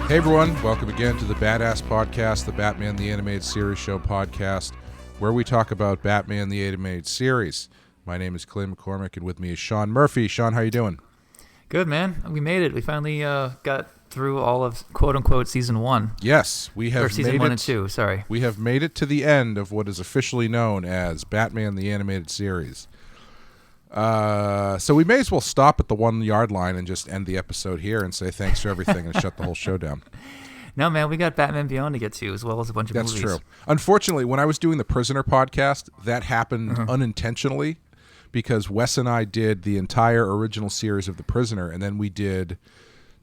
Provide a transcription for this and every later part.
Hey everyone, welcome again to the BATTASS Podcast, the Batman the Animated Series show podcast, where we talk about Batman the Animated Series. My name is Clay McCormick, and with me is Sean Murphy. Sean, how you doing? Good, man. We made it. We finally got through all of quote-unquote Season 1. Yes, we have or Season made 1 it, and 2, sorry. We have made it to the end of what is officially known as Batman the Animated Series. So we may as well stop at the 1 yard line and just end the episode here and say thanks for everything and shut the whole show down. No, man, we got Batman Beyond to get to, as well as a bunch of movies. That's true. Unfortunately, when I was doing the Prisoner podcast, that happened unintentionally because Wes and I did the entire original series of The Prisoner, and then we did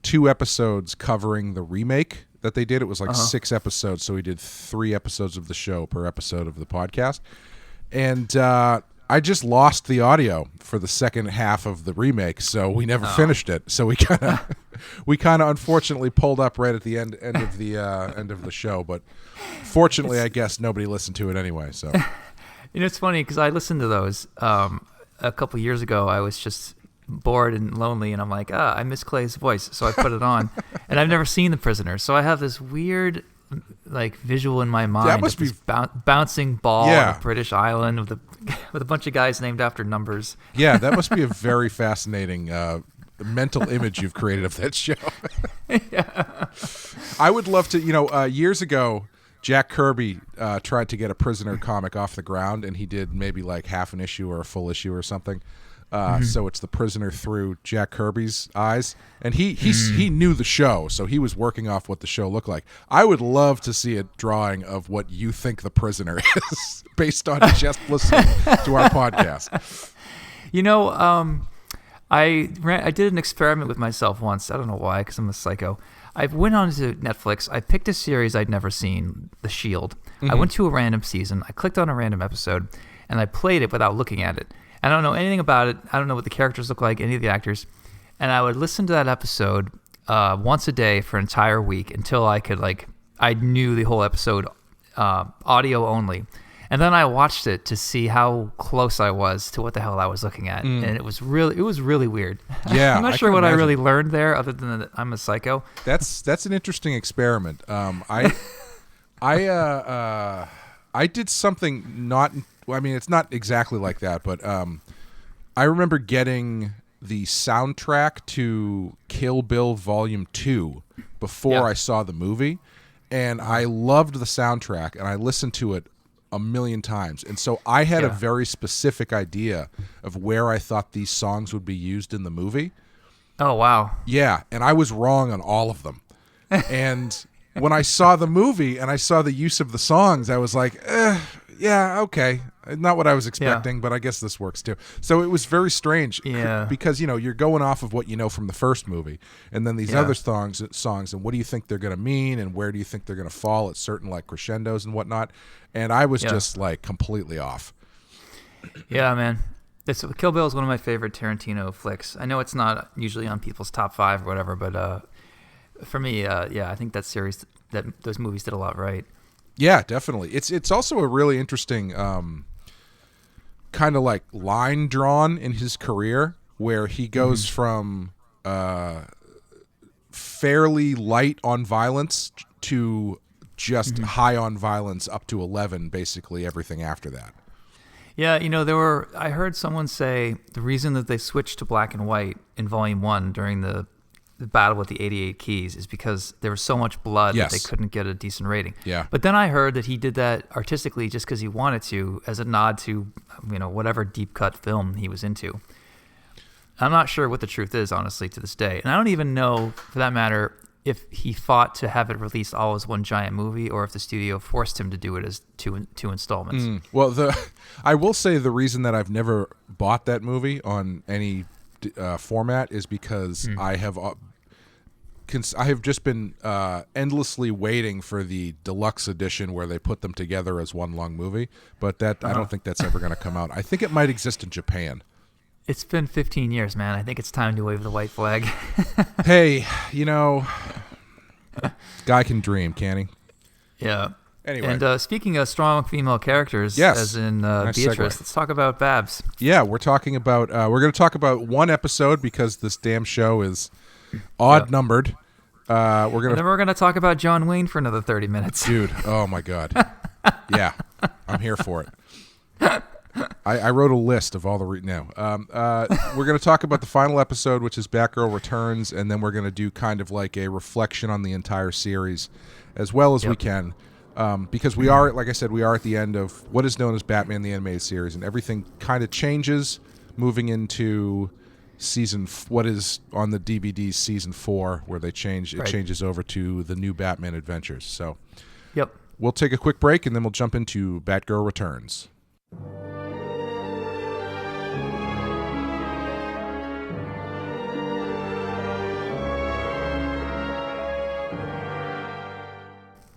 2 episodes covering the remake that they did. It was like 6 episodes, so we did 3 episodes of the show per episode of the podcast. And I just lost the audio for the second half of the remake, so we never finished it. So we kind of unfortunately pulled up right at the end of the show. But fortunately, I guess nobody listened to it anyway. So it's funny because I listened to those a couple years ago. I was just bored and lonely, and I'm like, I miss Clay's voice, so I put it on. And I've never seen The Prisoner, so I have this weird visual in my mind. That must be bouncing ball on a British island with a bunch of guys named after numbers. Yeah, that must be a very fascinating mental image you've created of that show. Yeah. I would love to, years ago, Jack Kirby tried to get a Prisoner comic off the ground, and he did maybe like half an issue or a full issue or something. So it's The Prisoner through Jack Kirby's eyes, and he knew the show, so he was working off what the show looked like. I would love to see a drawing of what you think The Prisoner is based on just listening to our podcast. I did an experiment with myself once. I don't know why, because I'm a psycho. I went on to Netflix. I picked a series I'd never seen, The Shield. I went to a random season. I clicked on a random episode, and I played it without looking at it. I don't know anything about it. I don't know what the characters look like, any of the actors. And I would listen to that episode once a day for an entire week until I knew the whole episode audio only. And then I watched it to see how close I was to what the hell I was looking at. And it was really weird. Yeah, I'm not sure what I really learned there other than that I'm a psycho. That's an interesting experiment. I did something it's not exactly like that, but I remember getting the soundtrack to Kill Bill Volume 2 before I saw the movie, and I loved the soundtrack, and I listened to it a million times. And so I had a very specific idea of where I thought these songs would be used in the movie. Oh, wow. Yeah, and I was wrong on all of them. And when I saw the movie and I saw the use of the songs, I was like, yeah, okay. Not what I was expecting, but I guess this works too. So it was very strange because, you're going off of what you know from the first movie, and then these other songs, and what do you think they're going to mean, and where do you think they're going to fall at certain crescendos and whatnot. And I was just completely off. Yeah, man. Kill Bill is one of my favorite Tarantino flicks. I know it's not usually on people's top 5 or whatever, but for me, I think that series, those movies did a lot right. Yeah, definitely. It's also a really interesting kind of line drawn in his career where he goes from fairly light on violence to just high on violence up to 11, basically everything after that. Yeah, I heard someone say the reason that they switched to black and white in Volume 1 during the battle with the 88 Keys is because there was so much blood that they couldn't get a decent rating. Yeah. But then I heard that he did that artistically just because he wanted to, as a nod to, whatever deep cut film he was into. I'm not sure what the truth is, honestly, to this day. And I don't even know, for that matter, if he fought to have it released all as one giant movie or if the studio forced him to do it as two installments. Well, I will say the reason that I've never bought that movie on any format is because I have just been endlessly waiting for the deluxe edition where they put them together as one long movie, but I don't think that's ever going to come out. I think it might exist in Japan. It's been 15 years, man. I think it's time to wave the white flag. Hey, guy can dream, can't he? Yeah. Anyway. And speaking of strong female characters, as in nice Beatrice, segue. let's talk about Babs. Yeah, we're going to talk about one episode because this damn show is odd-numbered. And then we're gonna talk about John Wayne for another 30 minutes. Dude, oh my God. Yeah, I'm here for it. I wrote a list of all the... we're going to talk about the final episode, which is Batgirl Returns, and then we're going to do kind of like a reflection on the entire series as well as we can. Because we are, like I said, we are at the end of what is known as Batman the Animated Series, and everything kind of changes moving into what is on the DVD season 4, where they change. It changes over to the new Batman Adventures. So, we'll take a quick break, and then we'll jump into Batgirl Returns.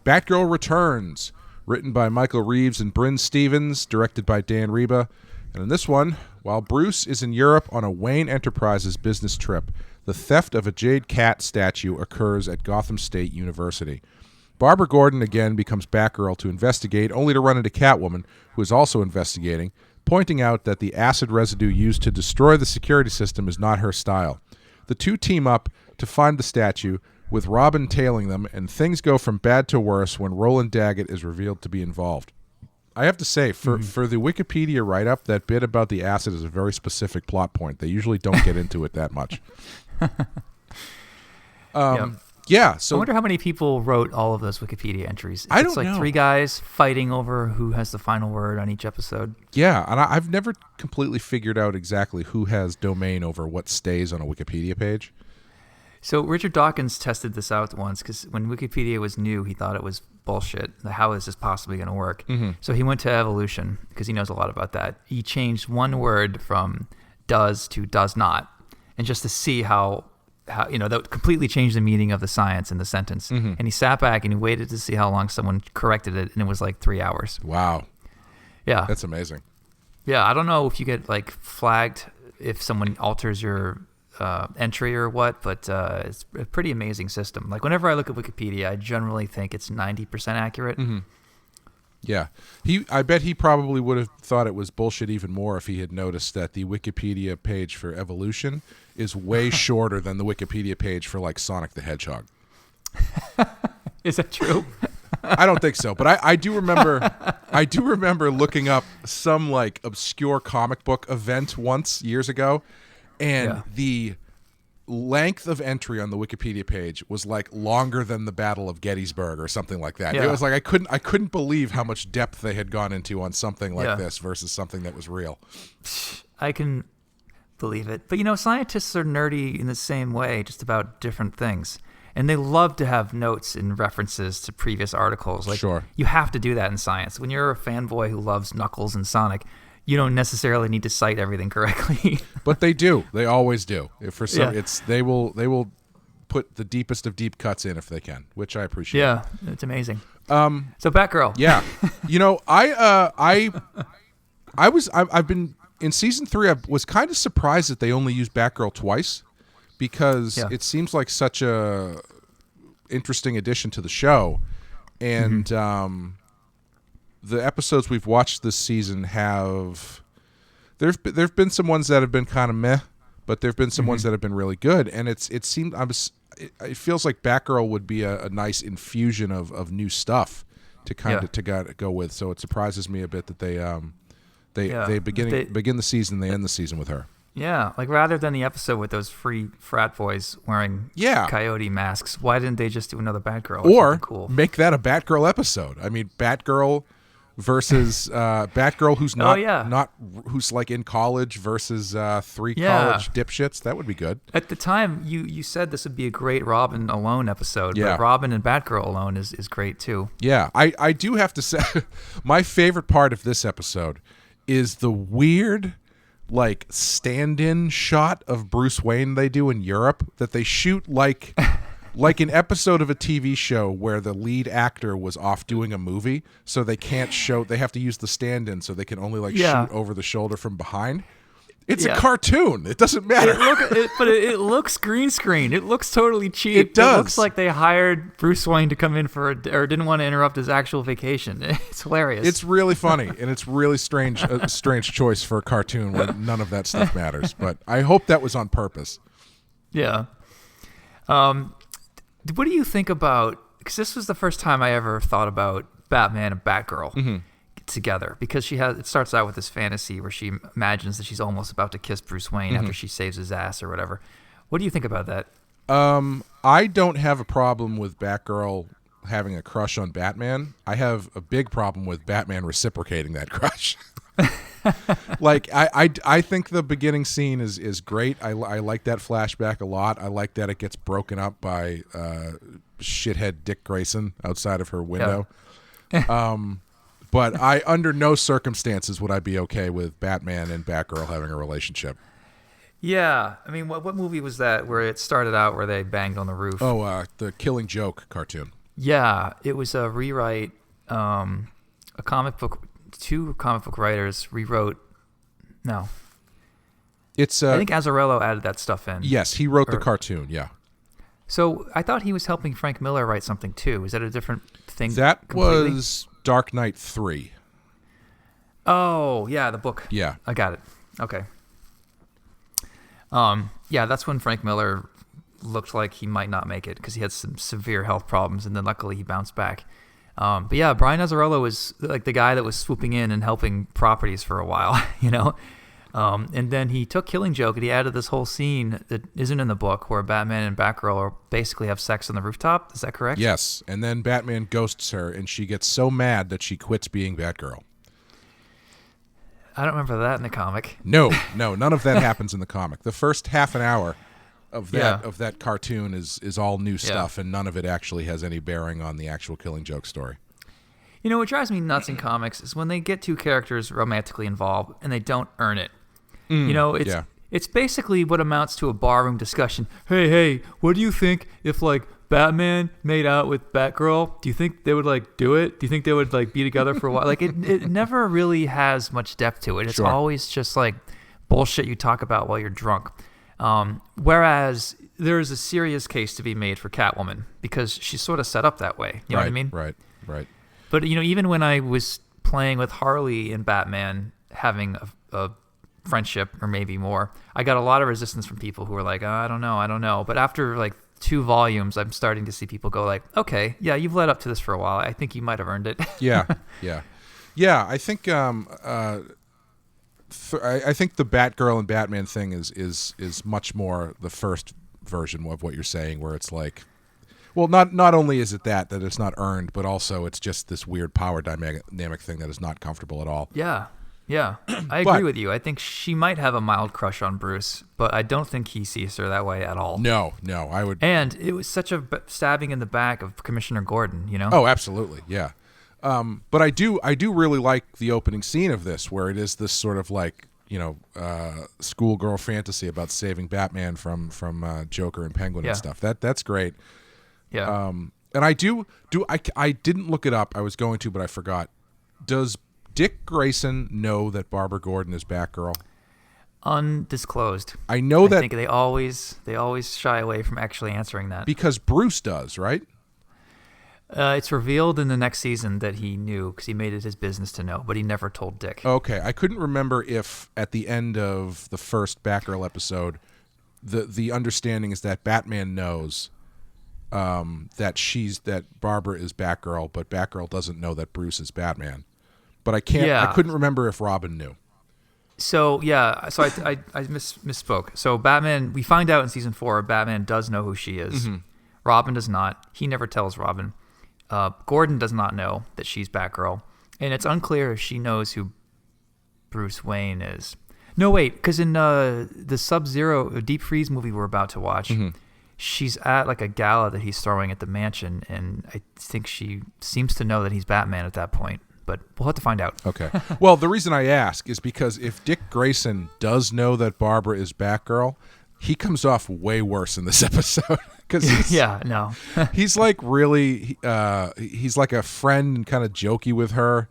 Batgirl Returns, written by Michael Reeves and Bryn Stevens, directed by Dan Reba. And in this one, while Bruce is in Europe on a Wayne Enterprises business trip, the theft of a jade cat statue occurs at Gotham State University. Barbara Gordon again becomes Batgirl to investigate, only to run into Catwoman, who is also investigating, pointing out that the acid residue used to destroy the security system is not her style. The two team up to find the statue, with Robin tailing them, and things go from bad to worse when Roland Daggett is revealed to be involved. I have to say, for the Wikipedia write-up, that bit about the acid is a very specific plot point. They usually don't get into it that much. Yeah, so I wonder how many people wrote all of those Wikipedia entries. I don't know. It's like 3 guys fighting over who has the final word on each episode. Yeah, and I've never completely figured out exactly who has domain over what stays on a Wikipedia page. So Richard Dawkins tested this out once, because when Wikipedia was new, he thought it was bullshit. How is this possibly going to work? So he went to evolution, because he knows a lot about that. He changed one word from does to does not, and just to see how that completely changed the meaning of the science in the sentence. And he sat back and he waited to see how long someone corrected it, and it was like 3 hours. Wow. Yeah. That's amazing. Yeah, I don't know if you get like flagged if someone alters your entry or what, but it's a pretty amazing system. Like whenever I look at Wikipedia, I generally think it's 90% accurate. Yeah, I bet he probably would have thought it was bullshit even more if he had noticed that the Wikipedia page for Evolution is way shorter than the Wikipedia page for like Sonic the Hedgehog. Is that true? I don't think so, but I do remember. I do remember looking up some like obscure comic book event once years ago. And the length of entry on the Wikipedia page was like longer than the Battle of Gettysburg or something like that. It was like I couldn't believe how much depth they had gone into on something like this versus something that was real. I can believe it. But scientists are nerdy in the same way, just about different things. And they love to have notes and references to previous articles. Like you have to do that in science. When you're a fanboy who loves Knuckles and Sonic, you don't necessarily need to cite everything correctly. But they do. They always do. If for some, they will put the deepest of deep cuts in if they can, which I appreciate. Yeah, it's amazing. So Batgirl. Yeah, I've been in season 3. I was kind of surprised that they only used Batgirl twice, because it seems like such a interesting addition to the show, and the episodes we've watched this season there've been some ones that have been kind of meh, but there've been some ones that have been really good, and it feels like Batgirl would be a nice infusion of new stuff to go with. So it surprises me a bit that they begin the season, they end the season with her. Yeah, like rather than the episode with those free frat boys wearing coyote masks, why didn't they just do another Batgirl or cool? Make that a Batgirl episode? I mean, Batgirl versus Batgirl who's not who's like in college versus 3 college dipshits. That would be good. At the time, you said this would be a great Robin alone episode, but Robin and Batgirl alone is great too. Yeah, I do have to say, my favorite part of this episode is the weird like stand-in shot of Bruce Wayne they do in Europe that they shoot like an episode of a TV show where the lead actor was off doing a movie, so they can't show, they have to use the stand-in, so they can only shoot over the shoulder from behind. It's a cartoon. It doesn't matter. But it looks green screen. It looks totally cheap. It does. It looks like they hired Bruce Wayne to come in or didn't want to interrupt his actual vacation. It's hilarious. It's really funny, and it's really strange. A strange choice for a cartoon where none of that stuff matters. But I hope that was on purpose. Yeah. What do you think about? Because this was the first time I ever thought about Batman and Batgirl together. Because it starts out with this fantasy where she imagines that she's almost about to kiss Bruce Wayne after she saves his ass or whatever. What do you think about that? I don't have a problem with Batgirl having a crush on Batman. I have a big problem with Batman reciprocating that crush. Like I think the beginning scene is great. I like that flashback a lot. I like that it gets broken up by shithead Dick Grayson outside of her window. Yeah. But I under no circumstances would I be okay with Batman and Batgirl having a relationship. Yeah, I mean, what movie was that where it started out where they banged on the roof? Oh, the Killing Joke cartoon. Yeah, it was a rewrite. A comic book. Two comic book writers rewrote. No, it's. I think Azzarello added that stuff in. Yes, he wrote the cartoon. Yeah. So I thought he was helping Frank Miller write something too. Is that a different thing? That completely? Was Dark Knight 3. Oh yeah, the book. Yeah, I got it. Okay. Yeah, that's when Frank Miller looked like he might not make it because he had some severe health problems, and then luckily he bounced back. But yeah, Brian Azzarello was like the guy that was swooping in and helping properties for a while, you know? And then he took Killing Joke and he added this whole scene that isn't in the book where Batman and Batgirl basically have sex on the rooftop. Is that correct? Yes, and then Batman ghosts her and she gets so mad that she quits being Batgirl. I don't remember that in the comic. No, none of that happens in the comic. The first half an hour of that cartoon is all new stuff, and none of it actually has any bearing on the actual Killing Joke story. You know, what drives me nuts in comics is when they get two characters romantically involved and they don't earn it. You know, it's basically what amounts to a barroom discussion. Hey, what do you think if like Batman made out with Batgirl? Do you think they would like do it? Do you think they would like be together for a while? Like it never really has much depth to it. It's always just like bullshit you talk about while you're drunk. Whereas there's a serious case to be made for Catwoman because she's sort of set up that way. You know what I mean? Right. But you know, even when I was playing with Harley and Batman having a friendship or maybe more, I got a lot of resistance from people who were like, I don't know. But after like 2 volumes, I'm starting to see people go like, okay, yeah, you've led up to this for a while. I think you might have earned it. Yeah. I think I think the Batgirl and Batman thing is much more the first version of what you're saying, where it's like, well, not only is it that it's not earned, but also it's just this weird power dynamic thing that is not comfortable at all. Yeah, I agree with you. I think she might have a mild crush on Bruce, but I don't think he sees her that way at all. No, I would. And it was such a stabbing in the back of Commissioner Gordon, you know? Oh, absolutely, yeah. But I do really like the opening scene of this, where it is this sort of like, you know, schoolgirl fantasy about saving Batman from Joker and Penguin and stuff. That's great. Yeah. And I didn't look it up. I was going to, but I forgot. Does Dick Grayson know that Barbara Gordon is Batgirl? Undisclosed. I know that. I think they always shy away from actually answering that. Because Bruce does, right? It's revealed in the next season that he knew because he made it his business to know, but he never told Dick. Okay, I couldn't remember if at the end of the first Batgirl episode, the understanding is that Batman knows that Barbara is Batgirl, but Batgirl doesn't know that Bruce is Batman. But I couldn't remember if Robin knew. So I misspoke. So Batman, we find out in season 4, Batman does know who she is. Mm-hmm. Robin does not. He never tells Robin. Gordon does not know that she's Batgirl, and it's unclear if she knows who Bruce Wayne is. No, wait, because in the Sub-Zero Deep Freeze movie we're about to watch, she's at like a gala that he's throwing at the mansion, and I think she seems to know that he's Batman at that point. But we'll have to find out. Okay. Well, the reason I ask is because if Dick Grayson does know that Barbara is Batgirl, he comes off way worse in this episode. He's like really, he's like a friend and kind of jokey with her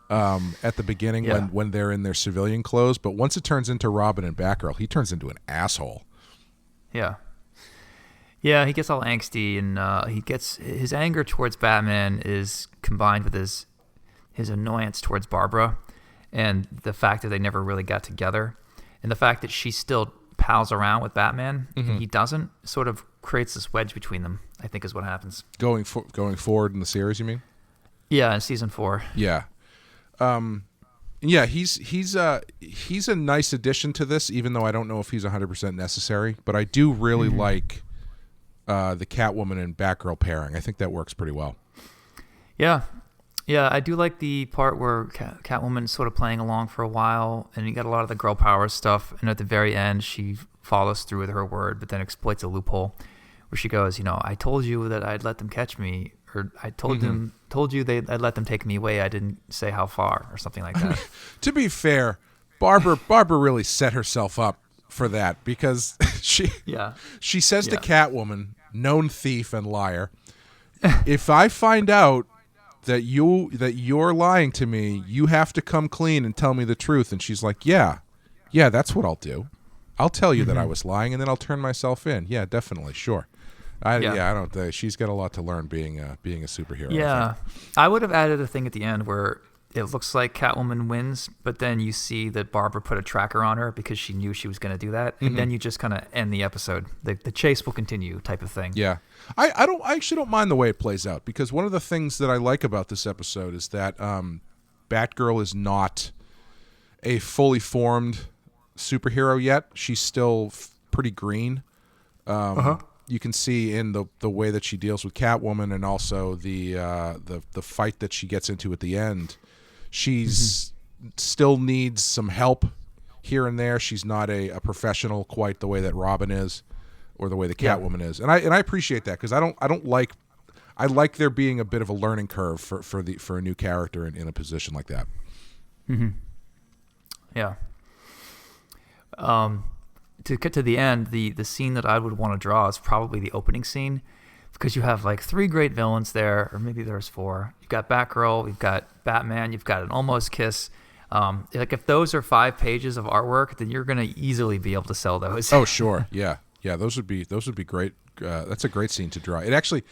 at the beginning when they're in their civilian clothes. But once it turns into Robin and Batgirl, he turns into an asshole. Yeah. Yeah, he gets all angsty, and his anger towards Batman is combined with his annoyance towards Barbara, and the fact that they never really got together, and the fact that she still pals around with Batman and he doesn't, sort of creates this wedge between them, I think is what happens. Going forward in the series, you mean? Yeah, in season 4. Yeah. Yeah, he's a nice addition to this, even though I don't know if he's 100% necessary. But I do really like the Catwoman and Batgirl pairing. I think that works pretty well. Yeah. Yeah, I do like the part where Catwoman's sort of playing along for a while, and you got a lot of the girl power stuff, and at the very end, she follows through with her word, but then exploits a loophole where she goes, I told you that I'd let them catch me, or I told you I'd let them take me away. I didn't say how far, or something like that. To be fair, Barbara really set herself up for that, because she says to Catwoman, known thief and liar, if I find out that you're lying to me, you have to come clean and tell me the truth. And she's like, yeah, that's what I'll do. I'll tell you that I was lying, and then I'll turn myself in. Yeah, definitely, sure. I don't think she's got a lot to learn being a superhero. Yeah, I would have added a thing at the end where it looks like Catwoman wins, but then you see that Barbara put a tracker on her because she knew she was going to do that, and then you just kind of end the episode. The chase will continue, type of thing. Yeah, I actually don't mind the way it plays out, because one of the things that I like about this episode is that Batgirl is not a fully formed superhero yet. She's still pretty green. You can see in the way that she deals with Catwoman, and also the fight that she gets into at the end. She's still needs some help here and there. She's not a professional quite the way that Robin is, or the way the Catwoman is, and I appreciate that, because I like there being a bit of a learning curve for a new character in a position like that. Yeah. To get to the end, the scene that I would want to draw is probably the opening scene, because you have like 3 great villains there, or maybe there's 4. You've got Batgirl, you've got Batman, you've got an almost kiss. Like if those are 5 pages of artwork, then you're going to easily be able to sell those. Oh, sure. Yeah. Those would be great. That's a great scene to draw. I actually,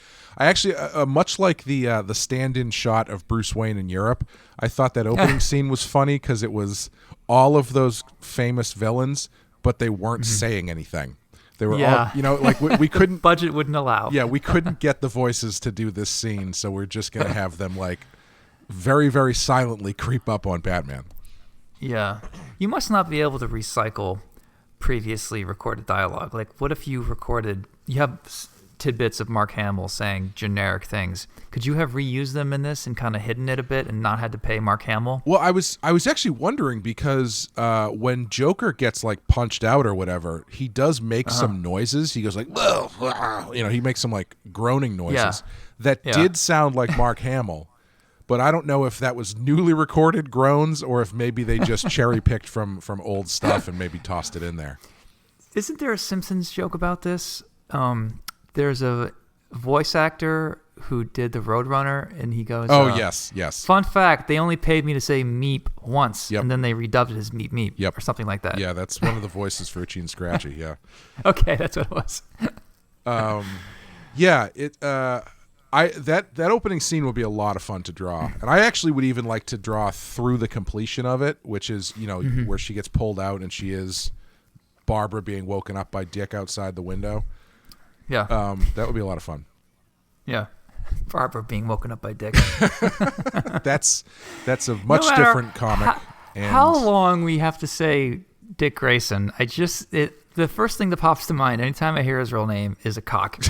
much like the stand-in shot of Bruce Wayne in Europe, I thought that opening scene was funny because it was all of those famous villains, but they weren't saying anything. They were all, like we couldn't. Budget wouldn't allow. Yeah, we couldn't get the voices to do this scene, so we're just gonna have them like very, very silently creep up on Batman. Yeah, you must not be able to recycle previously recorded dialogue. Like, what if you have tidbits of Mark Hamill saying generic things? Could you have reused them in this and kind of hidden it a bit and not had to pay Mark Hamill? Well, I was actually wondering, because when Joker gets like punched out or whatever, he does make some noises. He goes like, he makes some like groaning noises that did sound like Mark Hamill. But I don't know if that was newly recorded groans, or if maybe they just cherry picked from old stuff and maybe tossed it in there. Isn't there a Simpsons joke about this? There's a voice actor who did the Roadrunner, and he goes, yes. Fun fact, they only paid me to say meep once, and then they redubbed it as meep meep, or something like that. Yeah, that's one of the voices for Itchy and Scratchy, yeah. Okay, that's what it was. That opening scene would be a lot of fun to draw, and I actually would even like to draw through the completion of it, which is where she gets pulled out and she is Barbara being woken up by Dick outside the window. Yeah, that would be a lot of fun. Yeah, Barbara being woken up by Dick. that's a much different comic. How long we have to say Dick Grayson? The first thing that pops to mind anytime I hear his real name is a cock.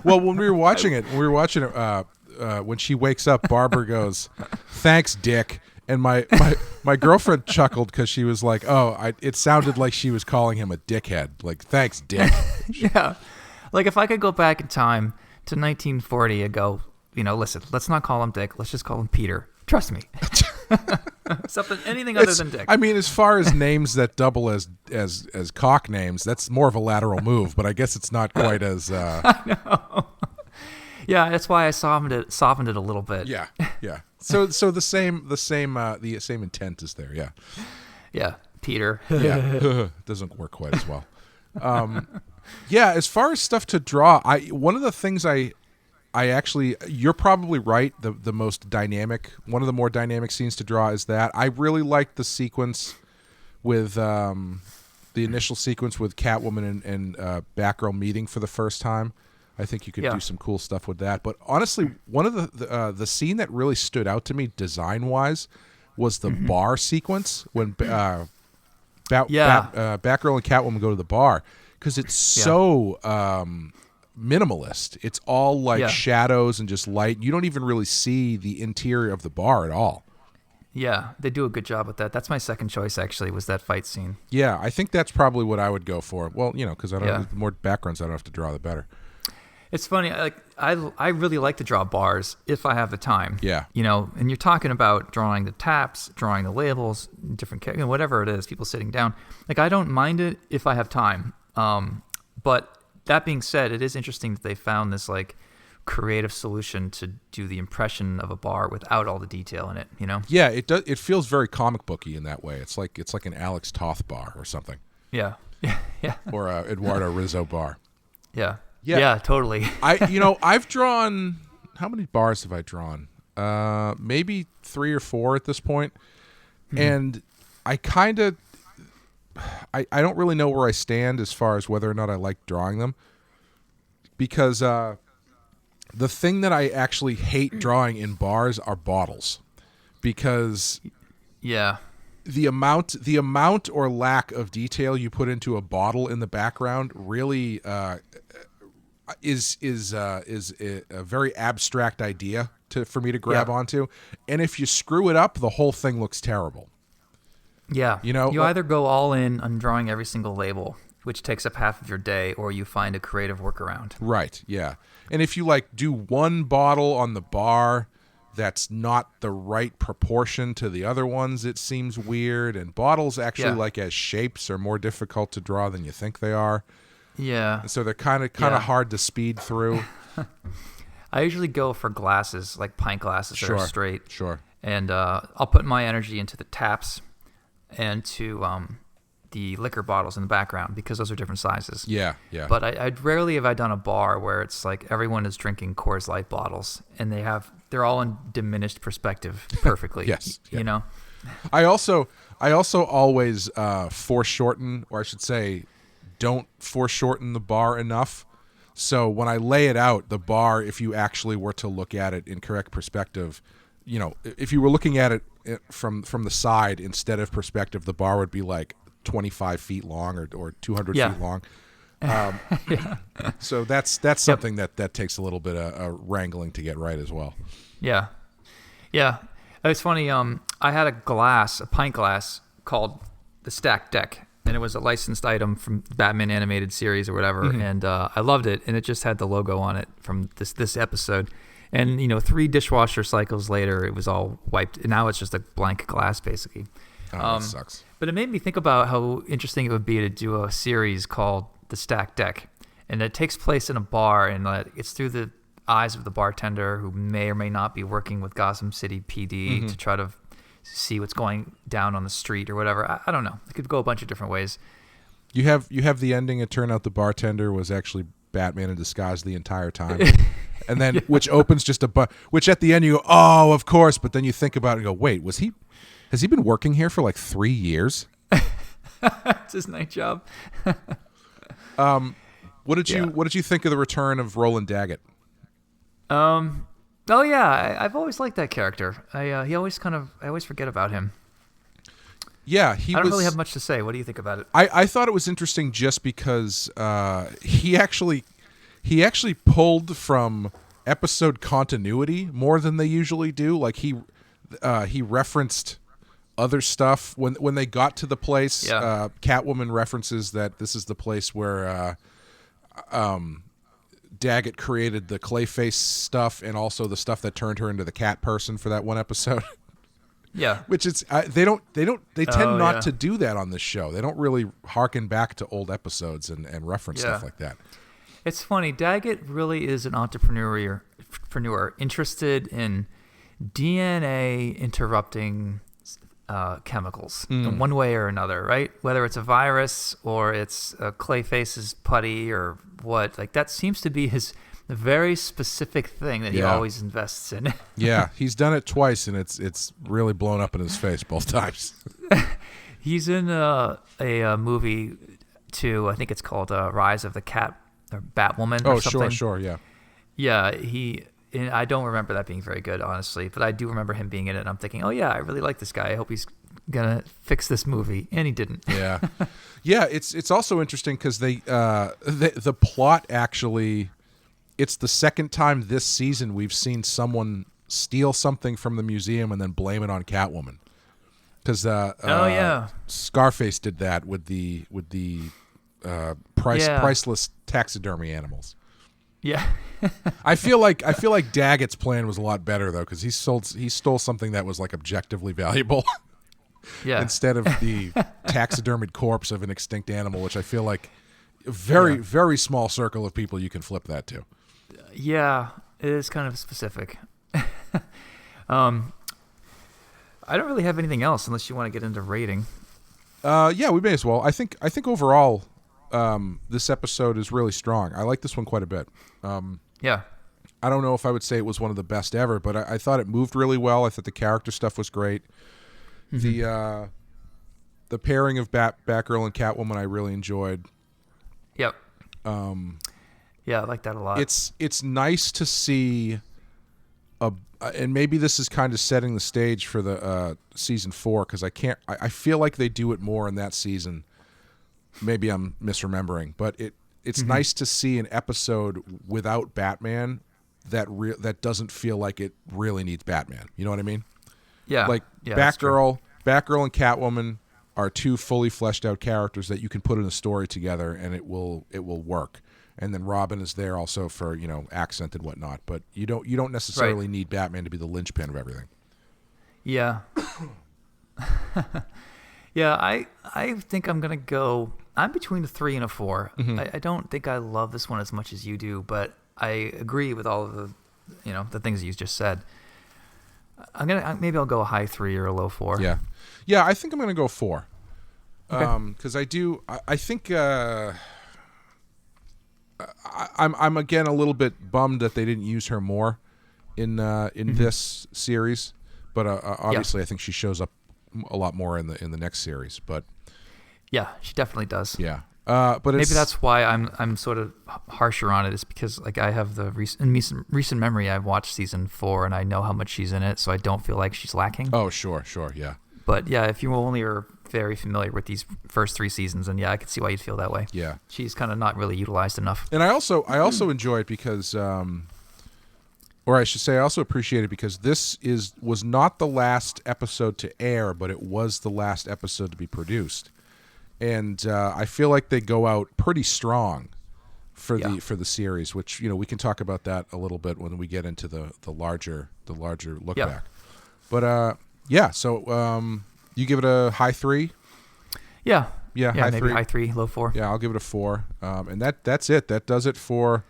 Well, when we were watching it, when she wakes up, Barbara goes, "Thanks, Dick." And my girlfriend chuckled because she was like, it sounded like she was calling him a dickhead. Like, thanks, Dick. Yeah. Like, if I could go back in time to 1940 and go, listen, let's not call him Dick. Let's just call him Peter. Trust me. Anything other than Dick. I mean, as far as names that double as cock names, that's more of a lateral move, but I guess it's not quite as... I know. Yeah, that's why I softened it a little bit. Yeah. So the same intent is there. Yeah. Yeah, Peter. Yeah, doesn't work quite as well. Yeah, as far as stuff to draw, one of the things I actually, you're probably right. The most dynamic, one of the more dynamic scenes to draw is that. I really liked the sequence with the initial sequence with Catwoman and Batgirl meeting for the first time. I think you could do some cool stuff with that. But honestly, one of the scene that really stood out to me design wise was the bar sequence when Batgirl and Catwoman go to the bar, because it's so minimalist. It's all like shadows and just light. You don't even really see the interior of the bar at all. Yeah, they do a good job with that. That's my second choice, actually, was that fight scene. Yeah, I think that's probably what I would go for. Well, because the more backgrounds I don't have to draw, the better. It's funny. I really like to draw bars if I have the time. Yeah. And you're talking about drawing the taps, drawing the labels, different whatever it is, people sitting down. Like, I don't mind it if I have time. But that being said, it is interesting that they found this like creative solution to do the impression of a bar without all the detail in it. Yeah, it does. It feels very comic booky in that way. It's like an Alex Toth bar or something. Yeah. Yeah. Or a Eduardo Rizzo bar. Yeah. Yeah, totally. I've drawn, how many bars have I drawn? Maybe 3 or 4 at this point. And I kind of, I don't really know where I stand as far as whether or not I like drawing them, because the thing that I actually hate drawing in bars are bottles, because the amount or lack of detail you put into a bottle in the background really is a very abstract idea for me to grab onto, and if you screw it up, the whole thing looks terrible. Yeah, you either go all in on drawing every single label, which takes up half of your day, or you find a creative workaround. Right. Yeah, and if you do one bottle on the bar that's not the right proportion to the other ones, it seems weird. And bottles actually as shapes are more difficult to draw than you think they are. Yeah. So they're kind of hard to speed through. I usually go for glasses, like pint glasses that are straight. Sure. And I'll put my energy into the taps and to the liquor bottles in the background, because those are different sizes. Yeah. But I'd rarely have I done a bar where it's like everyone is drinking Coors Light bottles and they're all in diminished perspective perfectly. Yes. Yeah. I also always foreshorten, or I should say, don't foreshorten the bar enough. So when I lay it out, the bar, if you actually were to look at it in correct perspective, if you were looking at it from the side instead of perspective, the bar would be like 25 feet long or 200 feet long. So that's something that takes a little bit of wrangling to get right as well. Yeah. It's funny. I had a pint glass called the Stacked Deck, and it was a licensed item from Batman animated series or whatever, and I loved it, and it just had the logo on it from this episode. And 3 dishwasher cycles later, it was all wiped, and now it's just a blank glass basically. Oh, that sucks. But it made me think about how interesting it would be to do a series called The Stacked Deck, and it takes place in a bar, and it's through the eyes of the bartender, who may or may not be working with Gotham City PD to try to see what's going down on the street or whatever. I don't know. It could go a bunch of different ways. You have the ending. It turned out the bartender was actually Batman in disguise the entire time. And then, which opens just which at the end you go, oh, of course. But then you think about it and go, wait, has he been working here for like 3 years? It's his night job. What did you think of the return of Roland Daggett? Oh yeah, I've always liked that character. I always forget about him. Yeah, I don't really have much to say. What do you think about it? I thought it was interesting just because he actually pulled from episode continuity more than they usually do. Like he referenced other stuff when they got to the place. Catwoman references that this is the place where Daggett created the Clayface stuff and also the stuff that turned her into the cat person for that one episode. Yeah, which is they tend not to do that on this show. They don't really harken back to old episodes and reference stuff like that. It's funny. Daggett really is an entrepreneur interested in DNA interrupting chemicals in one way or another, right? Whether it's a virus or it's Clayface's putty or what, like that seems to be his very specific thing that he always invests in. Yeah, he's done it twice, and it's really blown up in his face both times. He's in a movie too. I think it's called Rise of the Cat or Batwoman Oh, or something. sure, yeah. Yeah, and I don't remember that being very good, honestly, but I do remember him being in it, and I'm thinking, oh yeah, I really like this guy. I hope he's gonna fix this movie, and he didn't. Yeah, yeah. It's also interesting because the plot actually, it's the second time this season we've seen someone steal something from the museum and then blame it on Catwoman. Because Scarface did that with the priceless taxidermy animals. Yeah. I feel like Daggett's plan was a lot better though, because he stole something that was like objectively valuable. Yeah. Instead of the taxidermied corpse of an extinct animal, which I feel like a very small circle of people you can flip that to. Yeah, it is kind of specific. I don't really have anything else unless you want to get into rating. Yeah, we may as well. I think overall, this episode is really strong. I like this one quite a bit. Yeah. I don't know if I would say it was one of the best ever, but I thought it moved really well. I thought the character stuff was great. Mm-hmm. The pairing of Batgirl and Catwoman I really enjoyed. Yep. Yeah, I like that a lot. It's nice to see and maybe this is kind of setting the stage for the season 4, because I feel like they do it more in that season. Maybe I'm misremembering, but it's nice to see an episode without Batman that doesn't feel like it really needs Batman. You know what I mean? Yeah. Like Batgirl and Catwoman are two fully fleshed out characters that you can put in a story together and it will work. And then Robin is there also for, accent and whatnot, but you don't necessarily need Batman to be the linchpin of everything. Yeah. Yeah, I think I'm going to go, I'm between a 3 and a 4. Mm-hmm. I don't think I love this one as much as you do, but I agree with all of the, the things that you just said. Maybe I'll go a high 3 or a low 4. Yeah. Yeah, I think I'm going to go 4. Okay. Cuz I think I'm again a little bit bummed that they didn't use her more in this series, but obviously I think she shows up a lot more in the next series. But yeah, she definitely does. Yeah, but maybe that's why I'm sort of harsher on it. Is because like I have the recent memory. I've watched season 4 and I know how much she's in it, so I don't feel like she's lacking. Oh, sure, yeah. But yeah, if you only are very familiar with these first 3 seasons, and I could see why you'd feel that way. Yeah, she's kind of not really utilized enough. And I also enjoy it because, or I should say, I also appreciate it because this was not the last episode to air, but it was the last episode to be produced, and I feel like they go out pretty strong for the series, which we can talk about that a little bit when we get into the larger look back. But so. You give it a high 3? Yeah, high maybe 3. High 3, low 4. Yeah, I'll give it a 4. And that's it. That does it for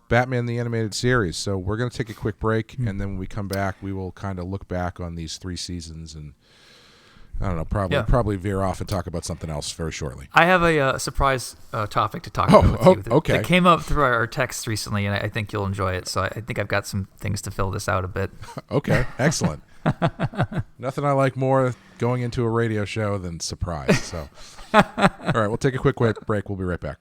Batman the Animated Series. So we're going to take a quick break, and then when we come back, we will kind of look back on these 3 seasons and, I don't know, probably veer off and talk about something else very shortly. I have a surprise topic to talk about with you. Okay. It came up through our text recently, and I think you'll enjoy it. So I think I've got some things to fill this out a bit. Okay, excellent. Nothing I like more going into a radio show than surprise. So, all right, we'll take a quick break. We'll be right back.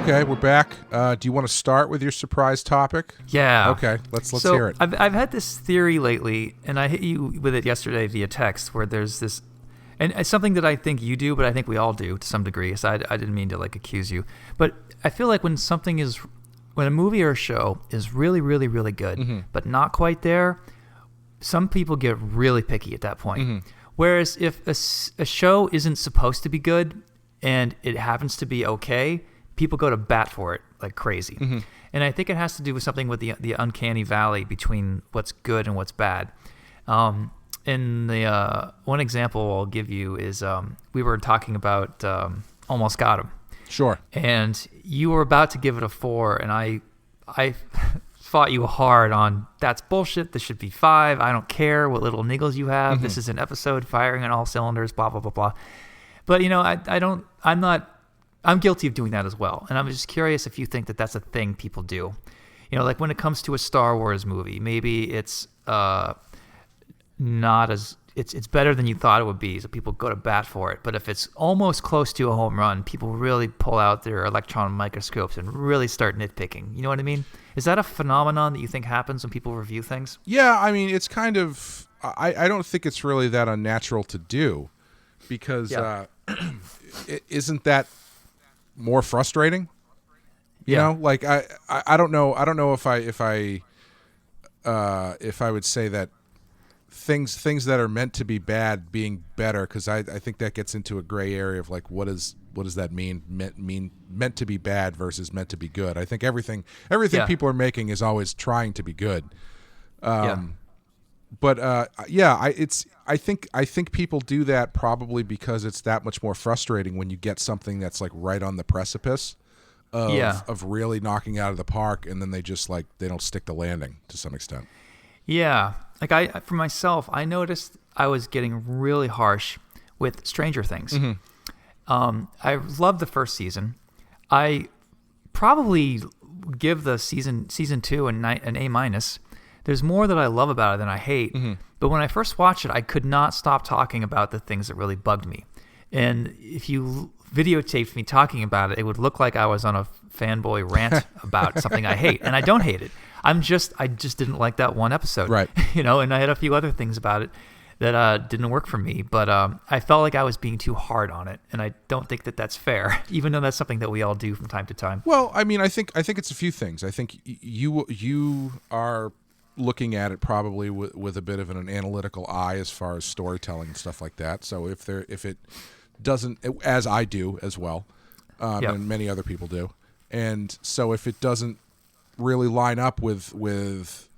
Okay, we're back. Do you want to start with your surprise topic? Yeah. Okay, let's hear it. I've had this theory lately, and I hit you with it yesterday via text, where there's this, and it's something that I think you do, but I think we all do to some degree. So I didn't mean to accuse you, but I feel like when a movie or a show is really, really, really good, but not quite there, some people get really picky at that point. Whereas if a show isn't supposed to be good and it happens to be okay, people go to bat for it like crazy. And I think it has to do with something with the uncanny valley between what's good and what's bad. And the one example I'll give you is we were talking about Almost Got Him. Sure. And you were about to give it a 4, and I fought you hard on that's bullshit. This should be 5. I don't care what little niggles you have. This is an episode firing on all cylinders. Blah blah blah blah. But I'm guilty of doing that as well, and I'm just curious if you think that that's a thing people do. Like when it comes to a Star Wars movie, maybe it's not as it's better than you thought it would be, so people go to bat for it. But if it's almost close to a home run, people really pull out their electron microscopes and really start nitpicking. You know what I mean? Is that a phenomenon that you think happens when people review things? Yeah, I mean, it's kind of. I don't think it's really that unnatural to do, because isn't that more frustrating? You know, like I don't know if I would say that things that are meant to be bad being better, because I think that gets into a gray area of like what does that mean meant to be bad versus meant to be good. I think everything people are making is always trying to be good. But I think people do that probably because it's that much more frustrating when you get something that's like right on the precipice of really knocking out of the park, and then they just like they don't stick the landing to some extent. Yeah. Like for myself, I noticed I was getting really harsh with Stranger Things. Mm-hmm. I loved the first season. I probably give the season 2 an A-. There's more that I love about it than I hate. Mm-hmm. But when I first watched it, I could not stop talking about the things that really bugged me. And if you videotaped me talking about it, it would look like I was on a fanboy rant about something I hate. And I don't hate it. I just didn't like that one episode. Right. And I had a few other things about it that didn't work for me. But I felt like I was being too hard on it. And I don't think that that's fair, even though that's something that we all do from time to time. Well, I mean, I think it's a few things. I think you are looking at it probably with a bit of an analytical eye as far as storytelling and stuff like that. So if it doesn't, as I do as well, and many other people do, and so if it doesn't really line up with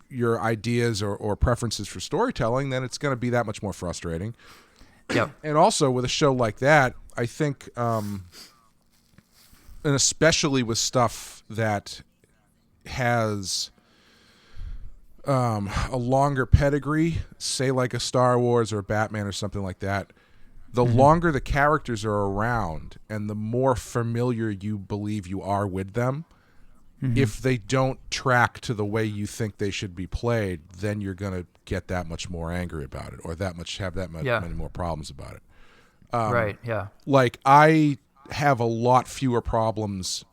your ideas or preferences for storytelling, then it's going to be that much more frustrating. Yep. And also with a show like that, I think, and especially with stuff that has a longer pedigree, say like a Star Wars or a Batman or something like that, the mm-hmm. longer the characters are around and the more familiar you believe you are with them, mm-hmm. if they don't track to the way you think they should be played, then you're going to get that much more angry about it, or many more problems about it. Right, yeah. Like, I have a lot fewer problems.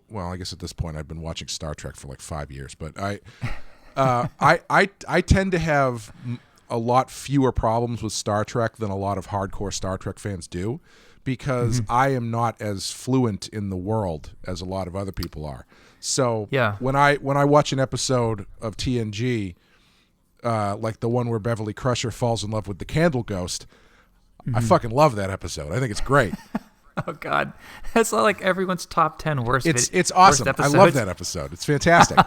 Well, I guess at this point I've been watching Star Trek for like 5 years, but I tend to have a lot fewer problems with Star Trek than a lot of hardcore Star Trek fans do, because mm-hmm. I am not as fluent in the world as a lot of other people are. So when I watch an episode of TNG, like the one where Beverly Crusher falls in love with the Candle Ghost, mm-hmm. I fucking love that episode. I think it's great. Oh God, that's like everyone's top 10 worst. It's awesome. I love that episode. It's fantastic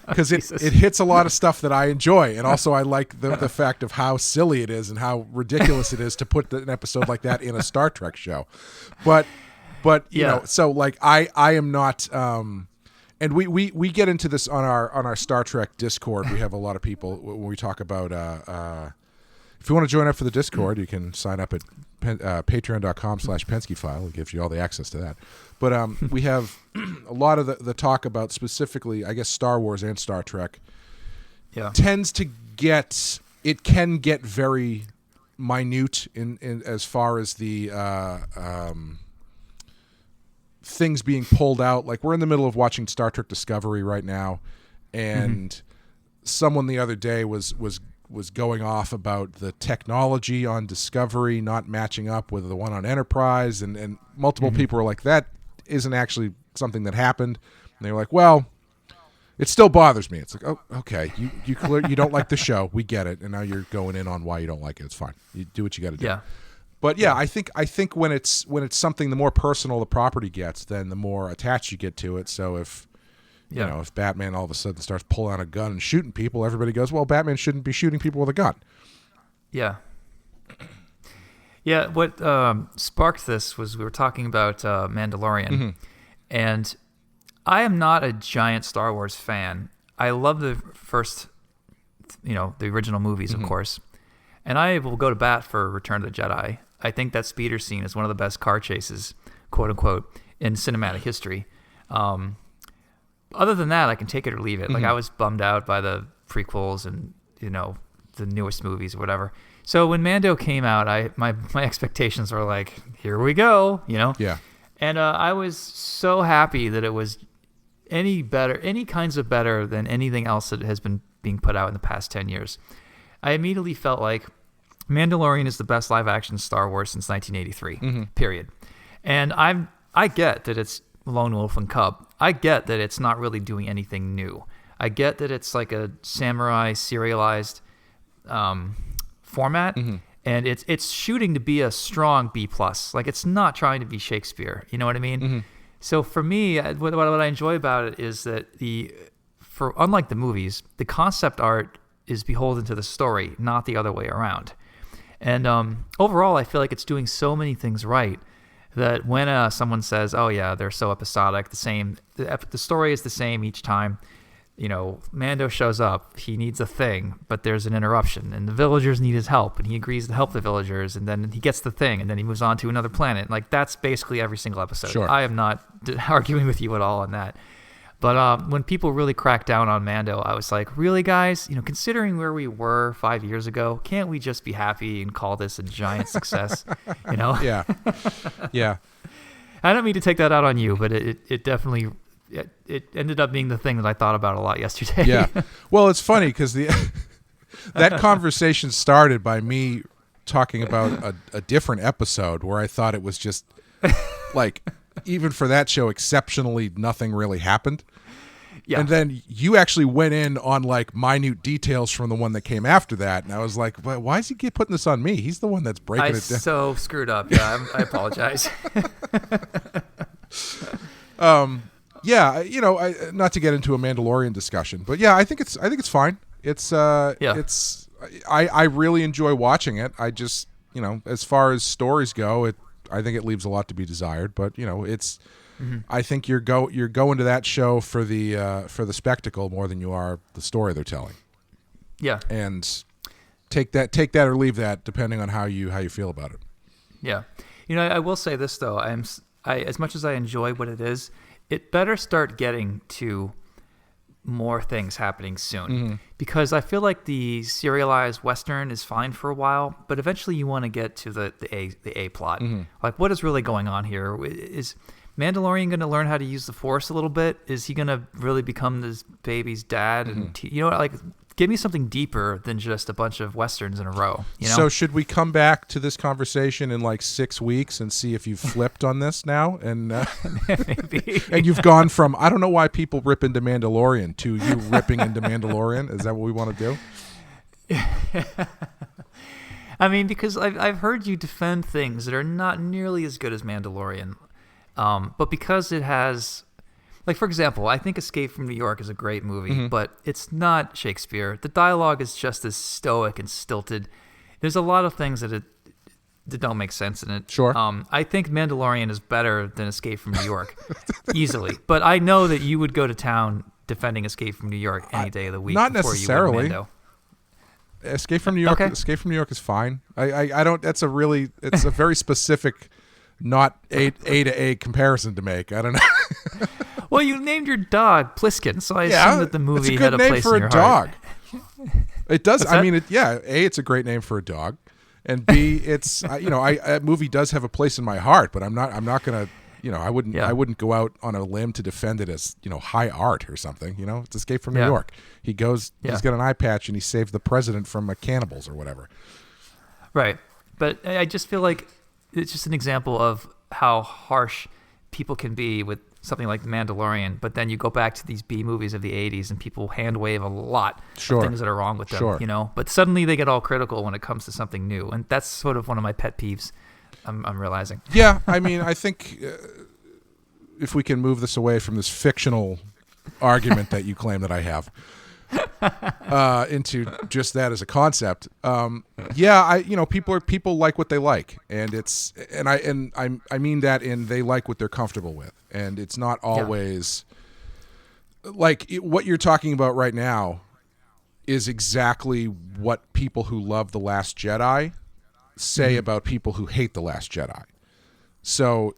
because it hits a lot of stuff that I enjoy, and also I like the fact of how silly it is and how ridiculous it is to put an episode like that in a Star Trek show. But you know, so like I am not. And we get into this on our Star Trek Discord. We have a lot of people when we talk about. If you want to join up for the Discord, you can sign up at patreon.com/PenskeFile. It gives you all the access to that. But we have a lot of the talk about specifically, I guess, Star Wars and Star Trek. Yeah, can get very minute in as far as the things being pulled out. Like, we're in the middle of watching Star Trek Discovery right now, and mm-hmm. someone the other day was going off about the technology on Discovery not matching up with the one on Enterprise, and multiple mm-hmm. people were like, that isn't actually something that happened. And they were like, well, it still bothers me. It's like, oh, okay, you don't like the show, we get it, and now you're going in on why you don't like it. It's fine. You do what you got to do. Yeah. But yeah, I think when it's something, the more personal the property gets, then the more attached you get to it. So if you know, if Batman all of a sudden starts pulling out a gun and shooting people, everybody goes, well, Batman shouldn't be shooting people with a gun. Yeah. Yeah, what sparked this was we were talking about Mandalorian, mm-hmm. and I am not a giant Star Wars fan. I love the first, the original movies, mm-hmm. of course, and I will go to bat for Return of the Jedi. I think that speeder scene is one of the best car chases, quote-unquote, in cinematic history. other than that, I can take it or leave it. Like Mm-hmm. I was bummed out by the prequels and the newest movies or whatever. So when Mando came out, my expectations were like, here we go, Yeah. And I was so happy that it was any kinds of better than anything else that has been being put out in the past 10 years. I immediately felt like Mandalorian is the best live action Star Wars since 1983, period. And I get that it's Lone Wolf and Cub. I get that it's not really doing anything new. I get that it's like a samurai serialized format, and it's shooting to be a strong B+. Like it's not trying to be Shakespeare. You know what I mean? So for me, what I enjoy about it is that unlike the movies, the concept art is beholden to the story, not the other way around. And overall, I feel like it's doing so many things right that when someone says, "Oh yeah, they're so episodic, the story is the same each time." Mando shows up, he needs a thing, but there's an interruption, and the villagers need his help, and he agrees to help the villagers, and then he gets the thing, and then he moves on to another planet. Like, that's basically every single episode. Sure. I am not arguing with you at all on that. But when people really cracked down on Mando, I was like, really, guys? Considering where we were 5 years ago, can't we just be happy and call this a giant success? Yeah. Yeah. I don't mean to take that out on you, but it definitely... It ended up being the thing that I thought about a lot yesterday. Yeah. Well, it's funny because that conversation started by me talking about a different episode where I thought it was just like, even for that show, exceptionally nothing really happened. Yeah. And then you actually went in on like minute details from the one that came after that. And I was like, why is he putting this on me? He's the one that's breaking it down. I so screwed up. Yeah. I apologize. Yeah, not to get into a Mandalorian discussion, but yeah, I think it's fine. I really enjoy watching it. I just, as far as stories go, I think it leaves a lot to be desired. But I think you're going to that show for the spectacle more than you are the story they're telling. Yeah, and take that or leave that depending on how you feel about it. Yeah, I will say this though, I as much as I enjoy what it is. It better start getting to more things happening soon, because I feel like the serialized Western is fine for a while, but eventually you want to get to the A plot. Like, what is really going on here? Is Mandalorian going to learn how to use the Force a little bit? Is he going to really become this baby's dad? And give me something deeper than just a bunch of Westerns in a row. So should we come back to this conversation in like 6 weeks and see if you've flipped on this now? And maybe. And you've gone from, I don't know why people rip into Mandalorian to you ripping into Mandalorian. Is that what we want to do? I mean, because I've heard you defend things that are not nearly as good as Mandalorian. But because it has... Like, for example, I think Escape from New York is a great movie, but it's not Shakespeare. The dialogue is just as stoic and stilted. There's a lot of things that don't make sense in it. Sure. I think Mandalorian is better than Escape from New York, easily. But I know that you would go to town defending Escape from New York any day of the week. Not before necessarily. You would Mando. Escape from New York. Okay. Escape from New York is fine. I don't. It's a very specific, not A to A comparison to make. I don't know. Well, you named your dog Pliskin, so I assume that the movie had a place in your heart. It's a good name for a dog. It does. I mean, A, it's a great name for a dog, and B, it's a movie does have a place in my heart. But I'm not gonna, I wouldn't go out on a limb to defend it as high art or something. It's Escape from New York. He goes, he's got an eye patch, and he saved the president from cannibals or whatever. Right, but I just feel like it's just an example of how harsh people can be with something like The Mandalorian, but then you go back to these B movies of the 80s and people hand wave a lot of things that are wrong with them, but suddenly they get all critical when it comes to something new. And that's sort of one of my pet peeves, I'm realizing. Yeah, I mean, I think if we can move this away from this fictional argument that you claim that I have into just that as a concept. People like what they like, and I mean that in they like what they're comfortable with, and it's not always like what you're talking about right now is exactly what people who love The Last Jedi say about people who hate The Last Jedi. So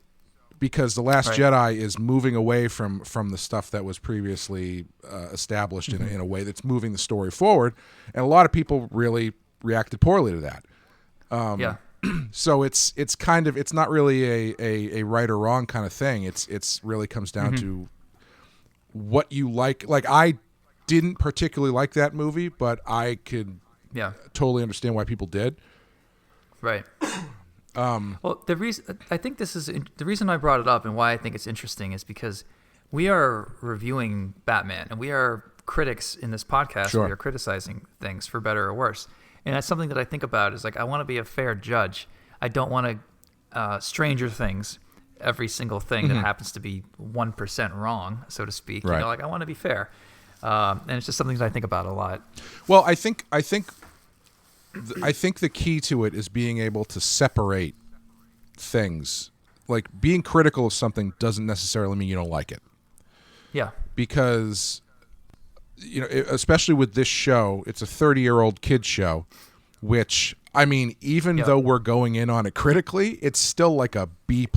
because The Last Right. Jedi is moving away from the stuff that was previously established in a way that's moving the story forward, and a lot of people really reacted poorly to that. Yeah. So it's kind of, it's not really a right or wrong kind of thing. It's really comes down to what you like. Like, I didn't particularly like that movie, but I could totally understand why people did. Right. Well, the reason I brought it up and why I think it's interesting is because we are reviewing Batman and we are critics in this podcast. Sure. We are criticizing things for better or worse. And that's something that I think about is like, I want to be a fair judge. I don't want to Stranger Things every single thing that happens to be 1% wrong, so to speak. Right. You know, like, I want to be fair. And it's just something that I think about a lot. Well, I think the key to it is being able to separate things. Like, being critical of something doesn't necessarily mean you don't like it. Yeah. Because, you know, especially with this show, it's a 30-year-old kid show, which, I mean, even though we're going in on it critically, it's still like a B+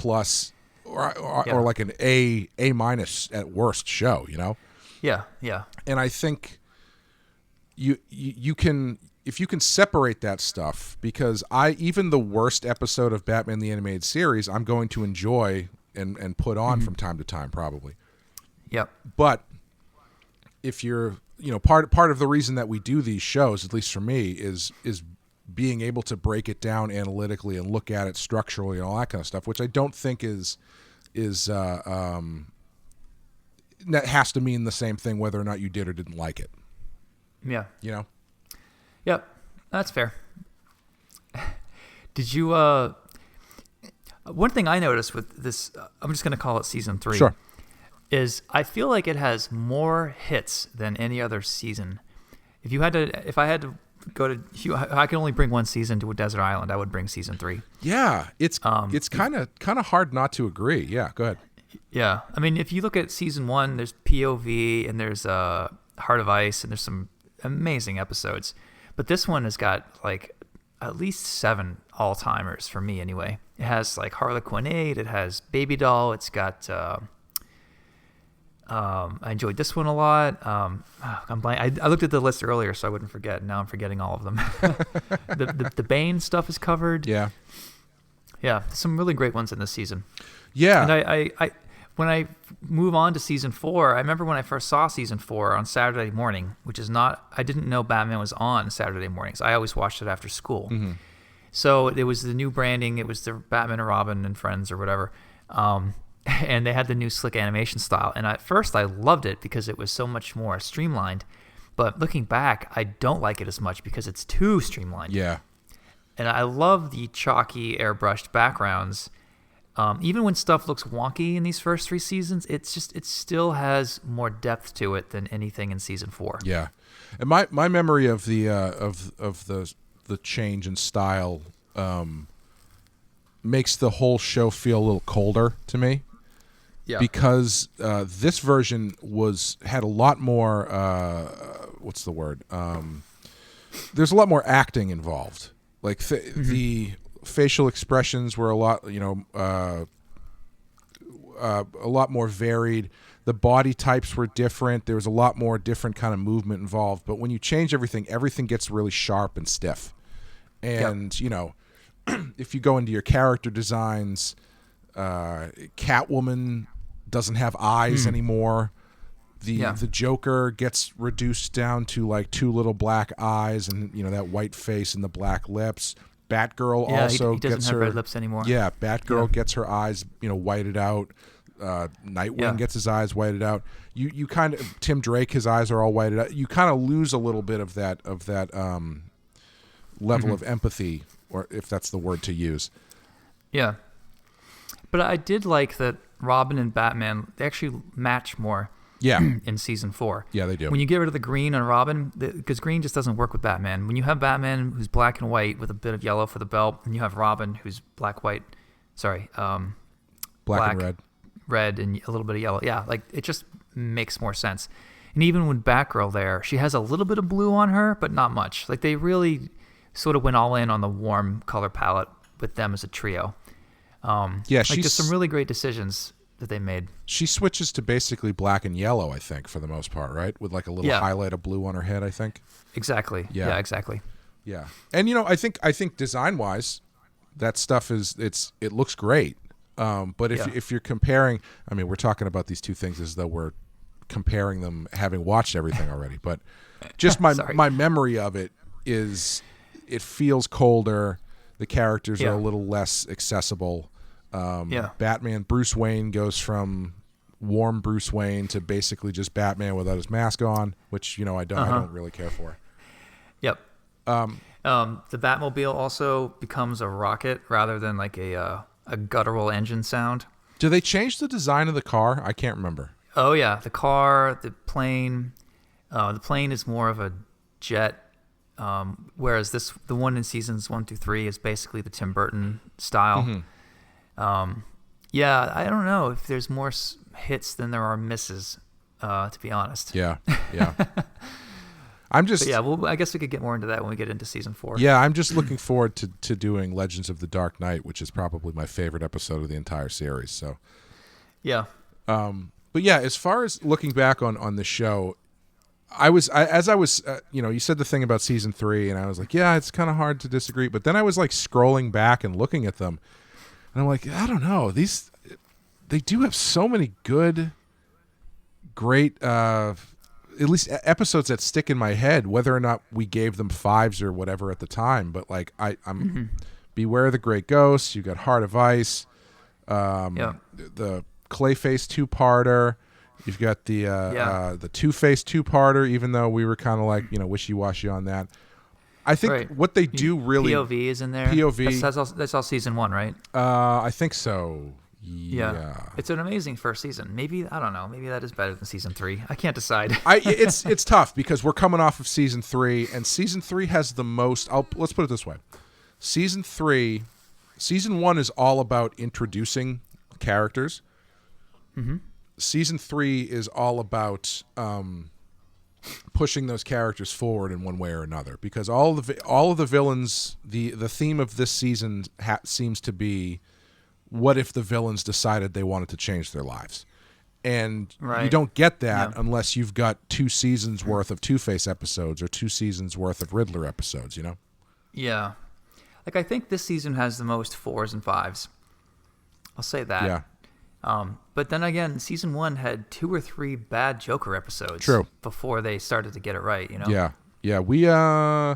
or like an A- at worst show, you know? Yeah, yeah. And I think you can, if you can separate that stuff, because even the worst episode of Batman the Animated Series, I'm going to enjoy and put on from time to time, probably. Yep. But if you're, you know, part of the reason that we do these shows, at least for me, is being able to break it down analytically and look at it structurally and all that kind of stuff, which I don't think that has to mean the same thing whether or not you did or didn't like it. Yeah. You know? Yep. That's fair. Did you one thing I noticed with this, I'm just going to call it season 3. Sure. Is I feel like it has more hits than any other season. If I had to go to, I can only bring one season to a desert island, I would bring season 3. Yeah, it's kind of hard not to agree. Yeah, go ahead. Yeah, I mean, if you look at season 1, there's POV and there's Heart of Ice and there's some amazing episodes, but this one has got like at least 7 all-timers for me anyway. It has like Harlequinade, it has Baby Doll, it's got I enjoyed this one a lot. I'm blank. I looked at the list earlier so I wouldn't forget. Now I'm forgetting all of them. the Bane stuff is covered. Yeah. Yeah, some really great ones in this season. Yeah. And I when I move on to season 4, I remember when I first saw season 4 on Saturday morning, which is not, I didn't know Batman was on Saturday mornings. I always watched it after school. Mm-hmm. So it was the new branding. It was the Batman and Robin and Friends or whatever. And they had the new slick animation style. And at first I loved it because it was so much more streamlined. But looking back, I don't like it as much because it's too streamlined. Yeah. And I love the chalky, airbrushed backgrounds. Even when stuff looks wonky in these first 3 seasons, it still has more depth to it than anything in season 4. Yeah. And my memory of the change in style makes the whole show feel a little colder to me. Yeah. Because this version had a lot more what's the word? There's a lot more acting involved. Like the facial expressions were a lot, a lot more varied. The body types were different. There was a lot more different kind of movement involved. But when you change everything gets really sharp and stiff. And, if you go into your character designs, Catwoman doesn't have eyes anymore. The Joker gets reduced down to like 2 little black eyes and that white face and the black lips. Batgirl also he doesn't gets have her red lips anymore. Yeah, Batgirl gets her eyes whited out. Nightwing gets his eyes whited out. You kind of Tim Drake, his eyes are all whited out. You kind of lose a little bit of that level of empathy, or if that's the word to use. Yeah. But I did like that Robin and Batman, they actually match more. Yeah. In season 4. Yeah, they do. When you get rid of the green on Robin, because green just doesn't work with Batman. When you have Batman who's black and white with a bit of yellow for the belt, and you have Robin who's black and red and a little bit of yellow. Yeah, like it just makes more sense. And even with Batgirl there, she has a little bit of blue on her, but not much. Like they really sort of went all in on the warm color palette with them as a trio. Yeah, like there's some really great decisions that they made. She switches to basically black and yellow, I think, for the most part, right? With like a little highlight of blue on her head, I think. Exactly. Yeah, exactly. Yeah. And I think design-wise, that stuff it looks great. But if you're comparing, I mean, we're talking about these two things as though we're comparing them having watched everything already, but just my memory of it is it feels colder. The characters are a little less accessible. Batman, Bruce Wayne goes from warm Bruce Wayne to basically just Batman without his mask on, which I don't really care for. Yep. The Batmobile also becomes a rocket rather than like a guttural engine sound. Do they change the design of the car? I can't remember. Oh yeah, the car, the plane. The plane is more of a jet, whereas the one in seasons 1 through 3 is basically the Tim Burton style. Mm-hmm. I don't know if there's more hits than there are misses, to be honest. Yeah. I guess we could get more into that when we get into season 4. Yeah, I'm just looking forward to doing Legends of the Dark Knight, which is probably my favorite episode of the entire series. So, yeah. But yeah, as far as looking back on the show, you said the thing about season 3, and I was like, yeah, it's kind of hard to disagree. But then I was like scrolling back and looking at them, and I'm like, I don't know, they do have so many great, at least episodes that stick in my head, whether or not we gave them 5s or whatever at the time. But like, I'm Beware the Great Ghost. You got Heart of Ice, the Clayface 2-parter. You've got the Two-Face 2-parter, even though we were kind of like, wishy-washy on that. I think what they do really... POV is in there. POV. That's all season 1, right? I think so. Yeah. It's an amazing first season. Maybe, I don't know, maybe that is better than season 3. I can't decide. It's tough because we're coming off of season 3, and season 3 has the most... let's put it this way. Season 1 is all about introducing characters. Mm-hmm. Season 3 is all about pushing those characters forward in one way or another, because all of the villains, the theme of this season seems to be, what if the villains decided they wanted to change their lives? And you don't get that unless you've got 2 seasons worth of Two-Face episodes or 2 seasons worth of Riddler episodes, Yeah. Like, I think this season has the most 4s and 5s. I'll say that. Yeah. But then again, season 1 had 2 or 3 bad Joker episodes. True. Before they started to get it right, Yeah. We, I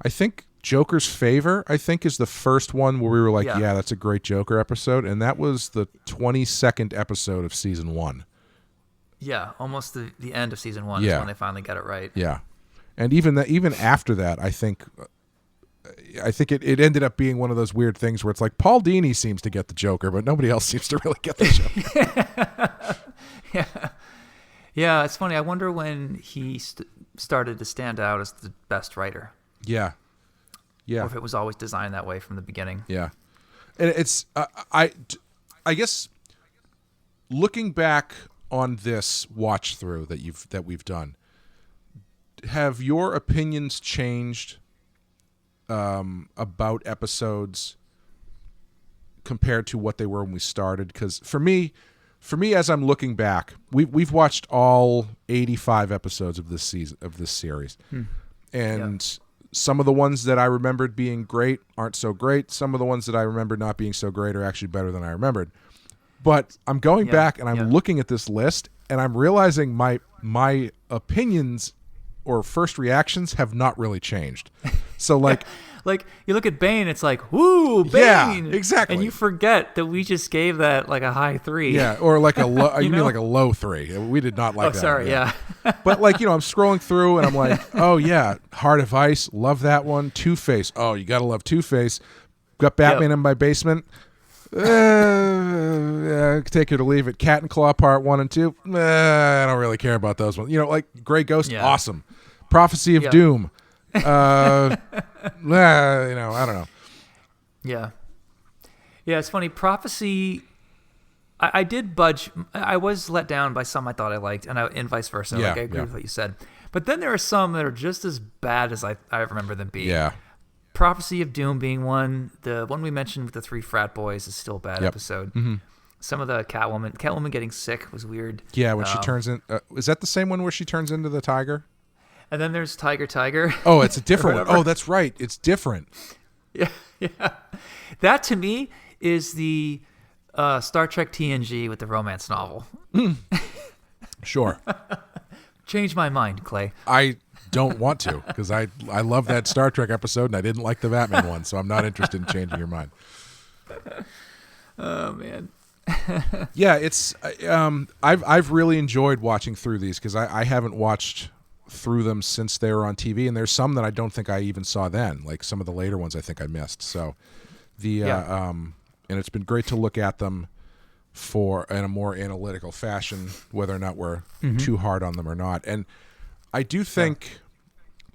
think Joker's Favor, is the first one where we were like, yeah, that's a great Joker episode. And that was the 22nd episode of season 1. Yeah. Almost the end of season 1 is when they finally got it right. Yeah. And even after that, I think it ended up being one of those weird things where it's like Paul Dini seems to get the Joker, but nobody else seems to really get the Joker. Yeah, it's funny. I wonder when he started to stand out as the best writer. Yeah. Or if it was always designed that way from the beginning. Yeah. And it's I guess looking back on this watch through that we've done, have your opinions changed about episodes compared to what they were when we started? Because for me, as I'm looking back, we've watched all 85 episodes of this series, and some of the ones that I remembered being great aren't so great. Some of the ones that I remember not being so great are actually better than I remembered. But I'm going back and I'm looking at this list, and I'm realizing my opinions or first reactions have not really changed. So like you look at Bane, it's like, woo, Bane. Yeah, exactly. And you forget that we just gave that like a high 3. Yeah, or like a low, you mean like a low 3. We did not like that. Oh, sorry, yeah. But like, I'm scrolling through and I'm like, oh yeah, Heart of Ice, love that one. Two-Face, oh, you gotta love Two-Face. Got Batman in my basement. Take it or leave it. Cat and Claw Part 1 and 2. I don't really care about those ones. Like Grey Ghost, awesome. Prophecy of Doom. I don't know. Yeah, it's funny. Prophecy, I did budge. I was let down by some I thought I liked, and vice versa. I agree with what you said. But then there are some that are just as bad as I remember them being. Yeah. Prophecy of Doom being one. The one we mentioned with the 3 frat boys is still a bad episode. Mm-hmm. Some of the Catwoman getting sick was weird. Yeah, when she turns in. Is that the same one where she turns into the tiger? And then there's Tiger. Oh, it's a different one. Oh, that's right. It's different. Yeah. That to me is the Star Trek TNG with the romance novel. Sure. Change my mind, Clay. I don't want to, because I love that Star Trek episode and I didn't like the Batman one, so I'm not interested in changing your mind. Oh man. Yeah, it's I've really enjoyed watching through these, because I haven't watched through them since they were on TV, and there's some that I don't think I even saw then, like some of the later ones I think I missed. So and it's been great to look at them in a more analytical fashion, whether or not we're too hard on them or not. And I do think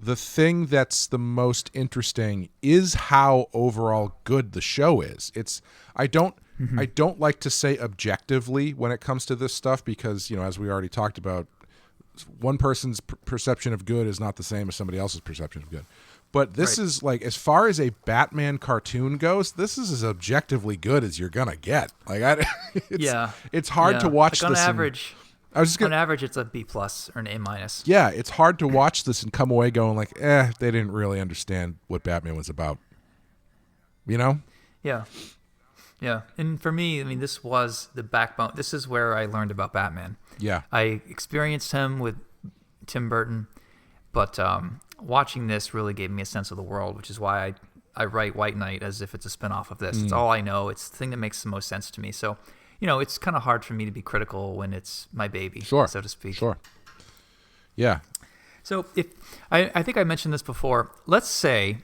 the thing that's the most interesting is how overall good the show is. I don't like to say objectively when it comes to this stuff, because, as we already talked about, one person's perception of good is not the same as somebody else's perception of good. But this is like, as far as a Batman cartoon goes, this is as objectively good as you're gonna get. Like, it's hard to watch. Like this. On average, it's a B+ or an A-. Yeah, it's hard to watch this and come away going like, they didn't really understand what Batman was about. Yeah. Yeah. And for me, I mean, this was the backbone. This is where I learned about Batman. Yeah. I experienced him with Tim Burton, but watching this really gave me a sense of the world, which is why I write White Knight as if it's a spinoff of this. It's all I know. It's the thing that makes the most sense to me. So, it's kind of hard for me to be critical when it's my baby, so to speak. Sure. Yeah. So if I think I mentioned this before, let's say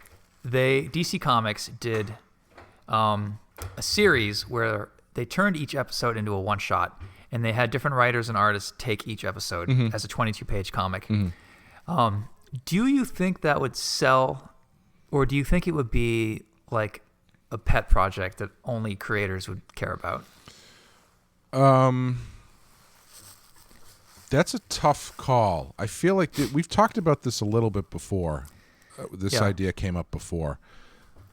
DC Comics did a series where they turned each episode into a one-shot, and they had different writers and artists take each episode as a 22-page comic. Do you think that would sell, or do you think it would be like a pet project that only creators would care about? That's a tough call. I feel like we've talked about this a little bit before. This idea came up before.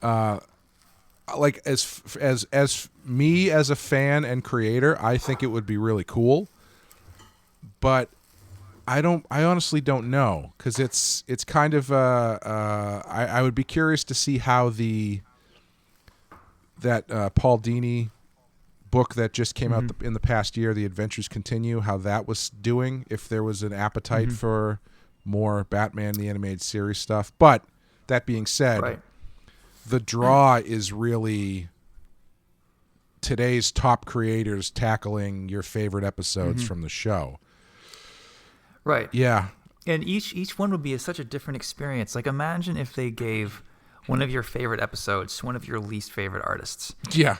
Like as me as a fan and creator, I think it would be really cool. But I honestly don't know, because it's kind of I would be curious to see how that Paul Dini book that just came out in the past year, The Adventures Continue, how that was doing, if there was an appetite for more Batman the Animated Series stuff. But that being said, the draw is really today's top creators tackling your favorite episodes from the show. Right. Yeah. And each one would be such a different experience. Like, imagine if they gave one of your favorite episodes to one of your least favorite artists. Yeah.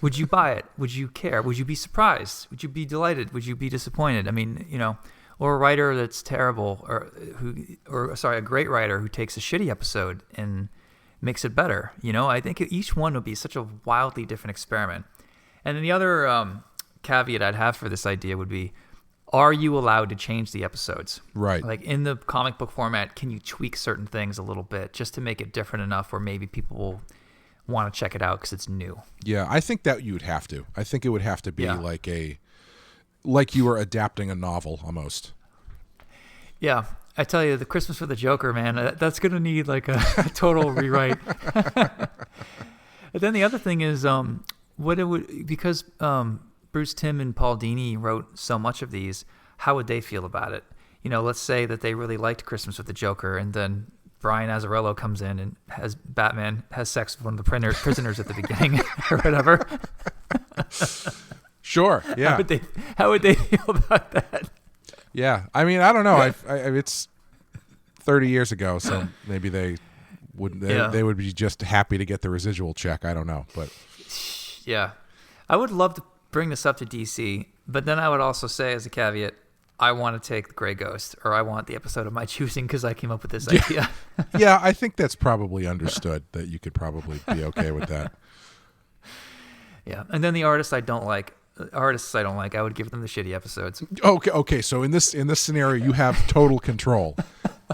Would you buy it? Would you care? Would you be surprised? Would you be delighted? Would you be disappointed? I mean, or a writer that's terrible, or a great writer who takes a shitty episode and makes it better. I think each one would be such a wildly different experiment. And then the other caveat I'd have for this idea would be, are you allowed to change the episodes? Right. Like, in the comic book format, can you tweak certain things a little bit just to make it different enough where maybe people will want to check it out because it's new? Yeah, I think that you would have to. I think it would have to be like you were adapting a novel almost. Yeah. I tell you, the Christmas with the Joker, man, that's going to need like a total rewrite. But then the other thing is, because Bruce Timm and Paul Dini wrote so much of these, how would they feel about it? Let's say that they really liked Christmas with the Joker, and then Brian Azzarello comes in and Batman has sex with one of the prisoners at the beginning or whatever. Sure, yeah. How would they feel about that? Yeah, I mean, I don't know. It's 30 years ago, so maybe they would be just happy to get the residual check. I don't know, but yeah, I would love to bring this up to DC, but then I would also say as a caveat, I want to take the Grey Ghost, or I want the episode of my choosing because I came up with this idea. Yeah, I think that's probably understood, that you could probably be okay with that. Yeah, and then the artists I don't like, I would give them the shitty episodes. Okay. So in this scenario, you have total control.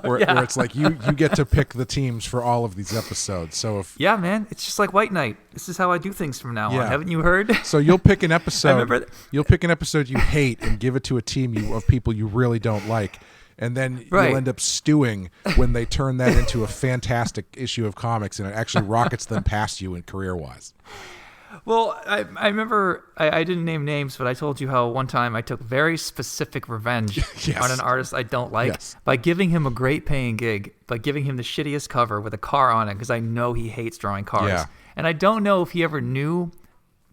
where it's like you get to pick the teams for all of these episodes. So if yeah, man, it's just like White Knight. This is how I do things from now on. Haven't you heard? So you'll pick an episode. You'll pick an episode you hate and give it to a team of people you really don't like. And then you'll end up stewing when they turn that into a fantastic issue of comics and it actually rockets them past you in career-wise. Well, I remember, I didn't name names, but I told you how one time I took very specific revenge on an artist I don't like by giving him a great paying gig, by giving him the shittiest cover with a car on it because I know he hates drawing cars. Yeah. And I don't know if he ever knew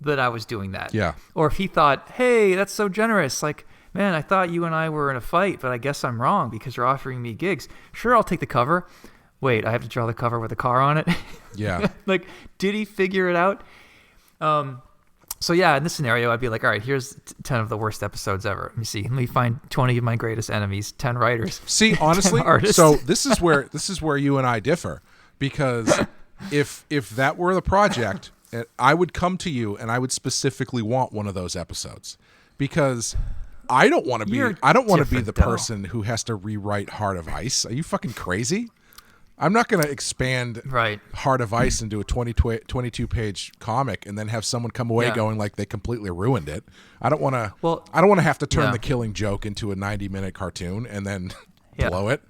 that I was doing that. Yeah. Or if he thought, hey, that's so generous. Like, man, I thought you and I were in a fight, but I guess I'm wrong because you're offering me gigs. Sure, I'll take the cover. Wait, I have to draw the cover with a car on it? Yeah. Like, did he figure it out? So yeah, in this scenario, I'd be like, all right, here's 10 of the worst episodes ever. Let me see. Let me find 20 of my greatest enemies, 10 writers. See, honestly, so this is where you and I differ, because if that were the project, I would come to you and I would specifically want one of those episodes, because I don't want to be the person who has to rewrite Heart of Ice. Are you fucking crazy? I'm not going to expand Heart of Ice into a 22-page comic and then have someone come away going like they completely ruined it. I don't want to. Well, I don't want to have to turn the Killing Joke into a 90-minute cartoon and then blow it.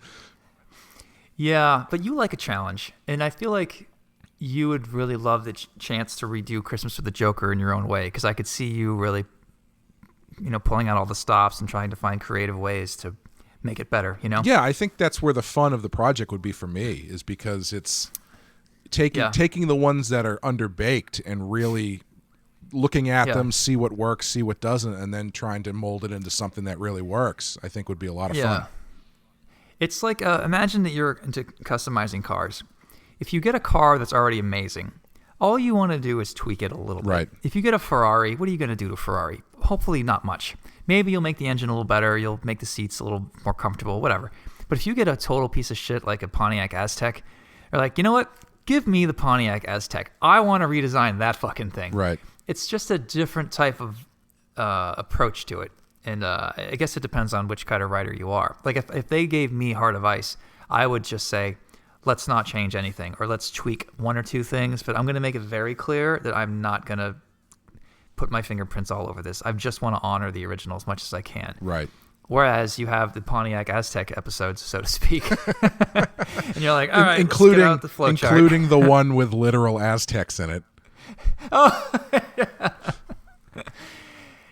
Yeah, but you like a challenge, and I feel like you would really love the chance to redo Christmas with the Joker in your own way, because I could see you really, pulling out all the stops and trying to find creative ways to make it better, Yeah, I think that's where the fun of the project would be for me, is because it's taking the ones that are underbaked and really looking at them, see what works, see what doesn't, and then trying to mold it into something that really works, I think would be a lot of fun. It's like, imagine that you're into customizing cars. If you get a car that's already amazing, all you want to do is tweak it a little bit. Right. If you get a Ferrari, what are you going to do to a Ferrari? Hopefully not much. Maybe you'll make the engine a little better, you'll make the seats a little more comfortable, whatever. But if you get a total piece of shit like a Pontiac Aztek, you're like, you know what? Give me the Pontiac Aztek. I want to redesign that fucking thing. Right. It's just a different type of approach to it. And I guess it depends on which kind of writer you are. Like if they gave me Heart of Ice, I would just say, let's not change anything, or let's tweak one or two things, but I'm going to make it very clear that I'm not going to put my fingerprints all over this. I just want to honor the original as much as I can. Right. Whereas you have the Pontiac Aztek episodes, so to speak. And you're like, all right, including, let's get out the flow chart. Including the one with literal Aztecs in it. Oh,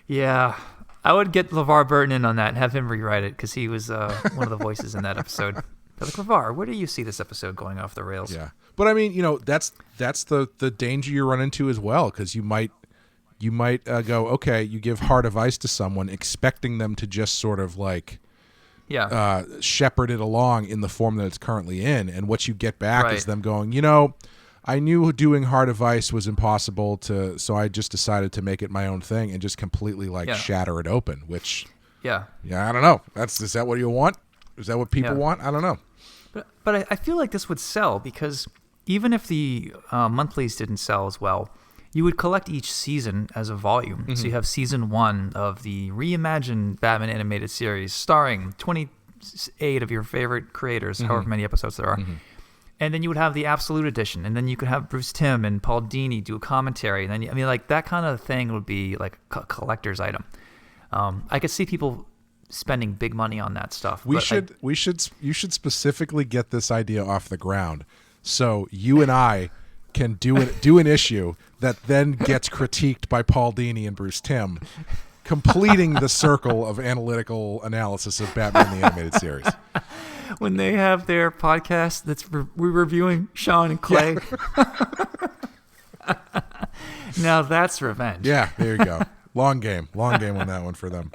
yeah. I would get LeVar Burton in on that and have him rewrite it, because he was one of the voices in that episode. They're like, LeVar, where do you see this episode going off the rails? Yeah. But I mean, that's the danger you run into as well, because you might go, okay, you give Heart of Ice to someone expecting them to just sort of like shepherd it along in the form that it's currently in, and what you get back is them going, I knew doing Heart of Ice was impossible so I just decided to make it my own thing and just completely shatter it open, which I don't know. Is that what you want? Is that what people want? I don't know. But I feel like this would sell, because even if the monthlies didn't sell as well, you would collect each season as a volume. Mm-hmm. So you have season 1 of the reimagined Batman animated series starring 28 of your favorite creators, however many episodes there are. Mm-hmm. And then you would have the Absolute Edition, and then you could have Bruce Timm and Paul Dini do a commentary. And then, that kind of thing would be like a collector's item. I could see people spending big money on that stuff. You should specifically get this idea off the ground, so you and I can do an issue that then gets critiqued by Paul Dini and Bruce Timm, completing the circle of analytical analysis of Batman the Animated Series. When they have their podcast we're reviewing Sean and Clay. Yeah. Now that's revenge. Yeah, there you go. Long game on that one for them.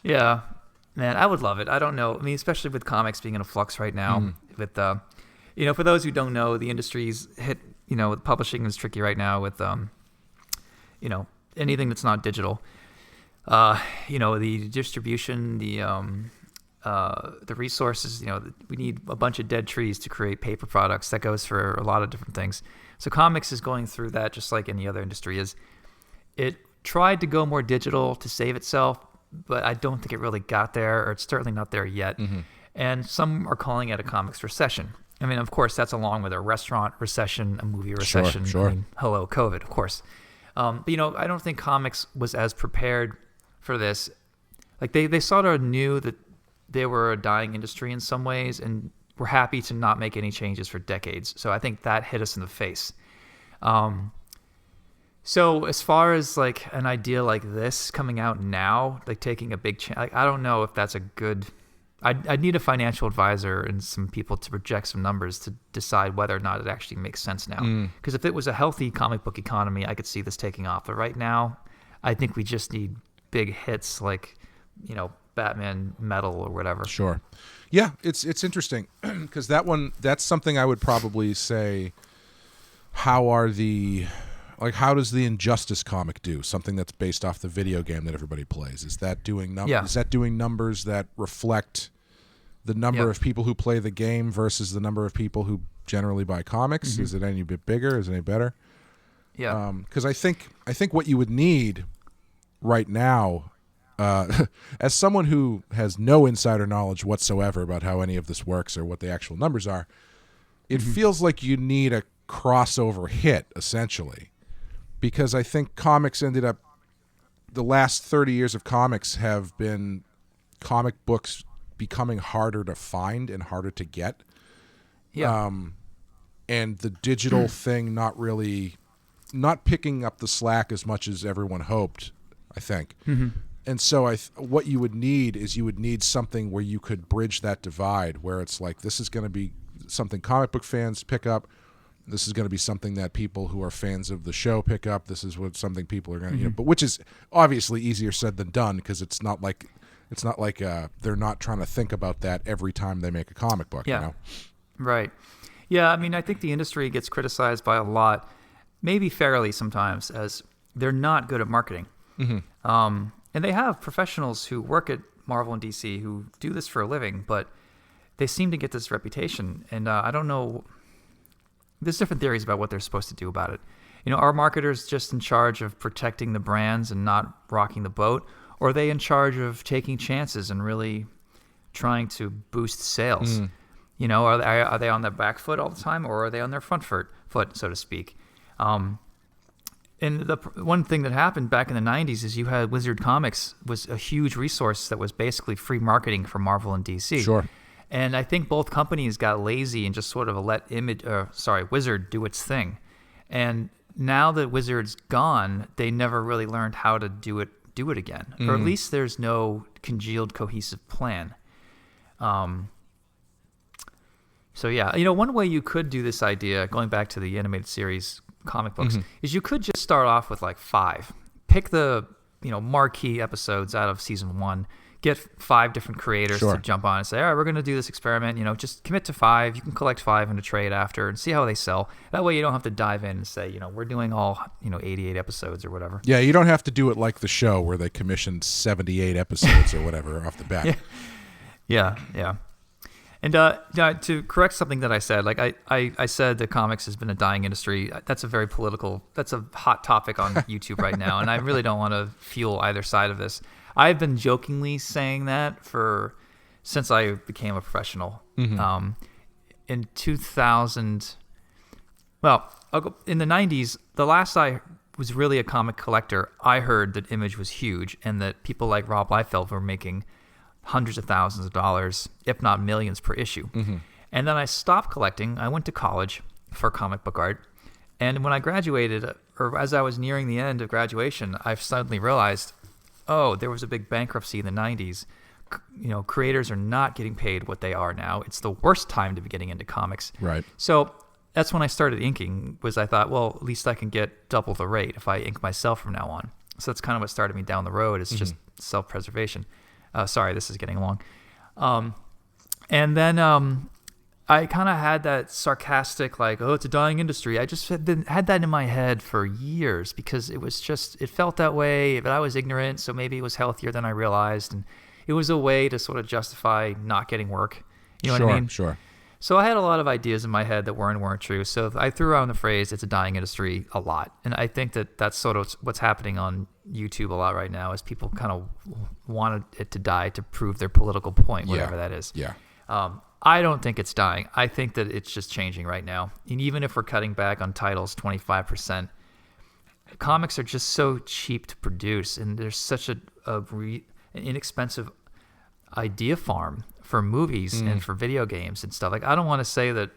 Yeah, man, I would love it. I don't know. I mean, especially with comics being in a flux right now. With for those who don't know, the industry's hit. Publishing is tricky right now with anything that's not digital. The distribution, the resources. We need a bunch of dead trees to create paper products. That goes for a lot of different things. So comics is going through that just like any other industry is. It tried to go more digital to save itself, but I don't think it really got there, or it's certainly not there yet. Mm-hmm. and some are calling it a comics recession. I mean, of course, that's along with a restaurant recession, a movie recession. Sure. I mean, hello, COVID, of course. But, I don't think comics was as prepared for this. Like, they sort of knew that they were a dying industry in some ways and were happy to not make any changes for decades. So I think that hit us in the face. So as far as, like, an idea like this coming out now, like taking a big chance, like, I don't know if that's a good... I'd need a financial advisor and some people to project some numbers to decide whether or not it actually makes sense now. Because if it was a healthy comic book economy, I could see this taking off. But right now, I think we just need big hits like, Batman Metal or whatever. Sure. Yeah, it's interesting because that's something I would probably say, how does the Injustice comic do? Something that's based off the video game that everybody plays. Is that doing numbers? Yeah. Is that doing numbers that reflect the number of people who play the game versus the number of people who generally buy comics? Is it any bit bigger? Is it any better? Yeah. Because I think what you would need right now, as someone who has no insider knowledge whatsoever about how any of this works or what the actual numbers are, it feels like you need a crossover hit, essentially. Because I think comics ended up, the last 30 years of comics have been comic books becoming harder to find and harder to get. Yeah. And the digital thing not picking up the slack as much as everyone hoped, I think. And so what you would need is something where you could bridge that divide, where it's like, this is going to be something comic book fans pick up. This is going to be something that people who are fans of the show pick up. This is something people are going to, but which is obviously easier said than done, because it's not like they're not trying to think about that every time they make a comic book. Yeah. Right. Yeah. I mean, I think the industry gets criticized by a lot, maybe fairly sometimes, as they're not good at marketing. And they have professionals who work at Marvel and DC who do this for a living, but they seem to get this reputation. And I don't know. There's different theories about what they're supposed to do about it. Are marketers just in charge of protecting the brands and not rocking the boat? Or are they in charge of taking chances and really trying to boost sales? Are they on their back foot all the time, or are they on their front foot, so to speak? And the one thing that happened back in the 90s is you had Wizard Comics was a huge resource that was basically free marketing for Marvel and DC. Sure. And I think both companies got lazy and just sort of let Wizard do its thing. And now that Wizard's gone, they never really learned how to do it again. Or at least there's no congealed, cohesive plan. So yeah, one way you could do this idea, going back to the animated series comic books, is you could just start off with like 5. Pick the marquee episodes out of season 1. Get 5 different creators to jump on and say, all right, we're going to do this experiment. Just commit to 5. You can collect 5 in a trade after and see how they sell. That way you don't have to dive in and say, we're doing all, 88 episodes or whatever. Yeah, you don't have to do it like the show where they commissioned 78 episodes or whatever off the bat. Yeah. And to correct something that I said, like I said that comics has been a dying industry. That's a hot topic on YouTube right now, and I really don't want to fuel either side of this. I've been jokingly saying that since I became a professional. In 2000, in the 90s, the last I was really a comic collector, I heard that Image was huge and that people like Rob Liefeld were making hundreds of thousands of dollars, if not millions per issue. And then I stopped collecting. I went to college for comic book art. And when I graduated, or as I was nearing the end of graduation, I suddenly realized, there was a big bankruptcy in the 90s. Creators are not getting paid what they are now. It's the worst time to be getting into comics. Right. So that's when I started inking, I thought, well, at least I can get double the rate if I ink myself from now on. So that's kind of what started me down the road. It's just self-preservation. Sorry, this is getting long. And then I kind of had that sarcastic, like, it's a dying industry. I just had that in my head for years because it felt that way, but I was ignorant, so maybe it was healthier than I realized. And it was a way to sort of justify not getting work. You know what I mean? Sure. So I had a lot of ideas in my head that weren't true. So I threw around the phrase, it's a dying industry, a lot. And I think that that's sort of what's happening on YouTube a lot right now is people kind of wanted it to die to prove their political point, whatever that is. Yeah. I don't think it's dying. I think that it's just changing right now. And even if we're cutting back on titles 25%, comics are just so cheap to produce, and there's such an inexpensive idea farm for movies and for video games and stuff. Like, I don't want to say that,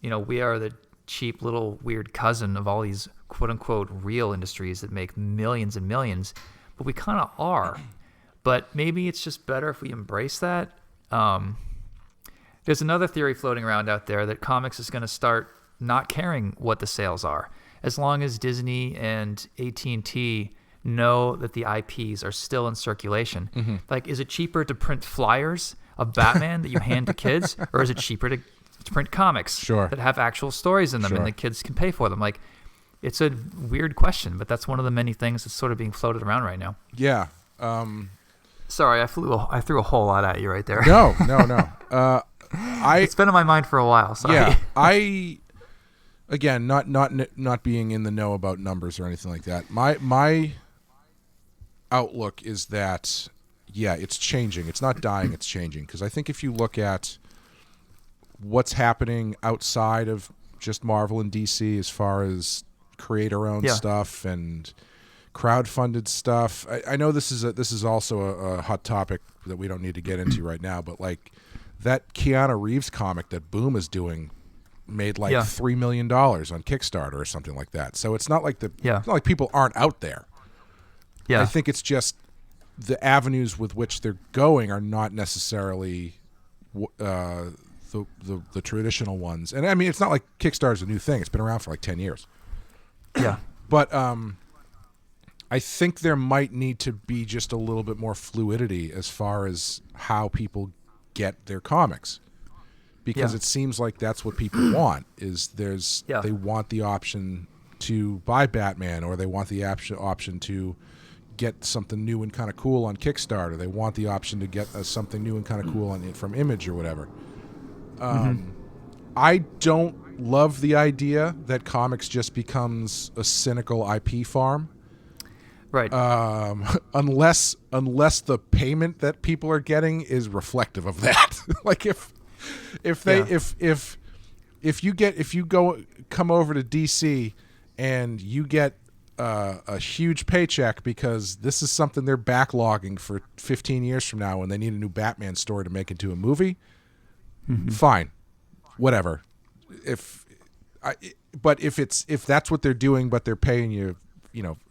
we are the cheap little weird cousin of all these quote unquote real industries that make millions and millions, but we kind of are. But maybe it's just better if we embrace that. There's another theory floating around out there that comics is going to start not caring what the sales are, as long as Disney and AT&T know that the IPs are still in circulation. Mm-hmm. Like, is it cheaper to print flyers of Batman that you hand to kids, or is it cheaper to print comics that have actual stories in them and the kids can pay for them? Like, it's a weird question, but that's one of the many things that's sort of being floated around right now. Yeah. Sorry, I threw a whole lot at you right there. No. It's been on my mind for a while. Sorry. Yeah, again, not being in the know about numbers or anything like that. My outlook is that, it's changing. It's not dying. It's changing. Because I think if you look at what's happening outside of just Marvel and DC, as far as creator-owned stuff and crowd-funded stuff, I know this is also a hot topic that we don't need to get into right now, but like, that Keanu Reeves comic that Boom is doing made like $3 million on Kickstarter or something like that. So it's not like it's not like people aren't out there. Yeah, I think it's just the avenues with which they're going are not necessarily the traditional ones. And I mean, it's not like Kickstarter's a new thing. It's been around for like 10 years. Yeah, but I think there might need to be just a little bit more fluidity as far as how people get their comics, because it seems like that's what people want. They want the option to buy Batman, or they want the option to get something new and kind of cool on Kickstarter. They want the option to get something new and kind of cool from Image or whatever. I don't love the idea that comics just becomes a cynical IP farm. Right. Unless the payment that people are getting is reflective of that. Like, if you come over to DC and you get a huge paycheck because this is something they're backlogging for 15 years from now when they need a new Batman story to make into a movie, fine, whatever. If that's what they're doing, but they're paying you,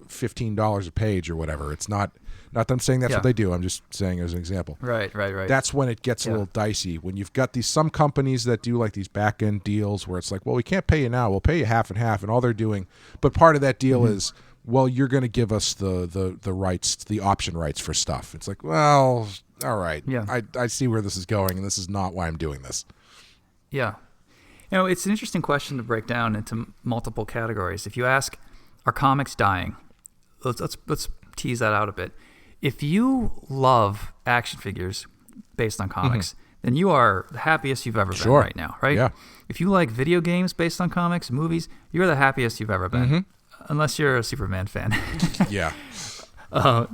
$15 a page or whatever. It's not that I'm saying that's what they do. I'm just saying as an example. Right. That's when it gets a little dicey. When you've got some companies that do like these back end deals where it's like, well, we can't pay you now. We'll pay you half and half, and all they're doing. But part of that deal is, well, you're going to give us the rights, the option rights for stuff. It's like, well, all right. Yeah. I see where this is going, and this is not why I'm doing this. Yeah. It's an interesting question to break down into multiple categories. If you ask, are comics dying? Let's tease that out a bit. If you love action figures based on comics, then you are the happiest you've ever been right now, right? Yeah. If you like video games based on comics, movies, you're the happiest you've ever been, unless you're a Superman fan. Yeah.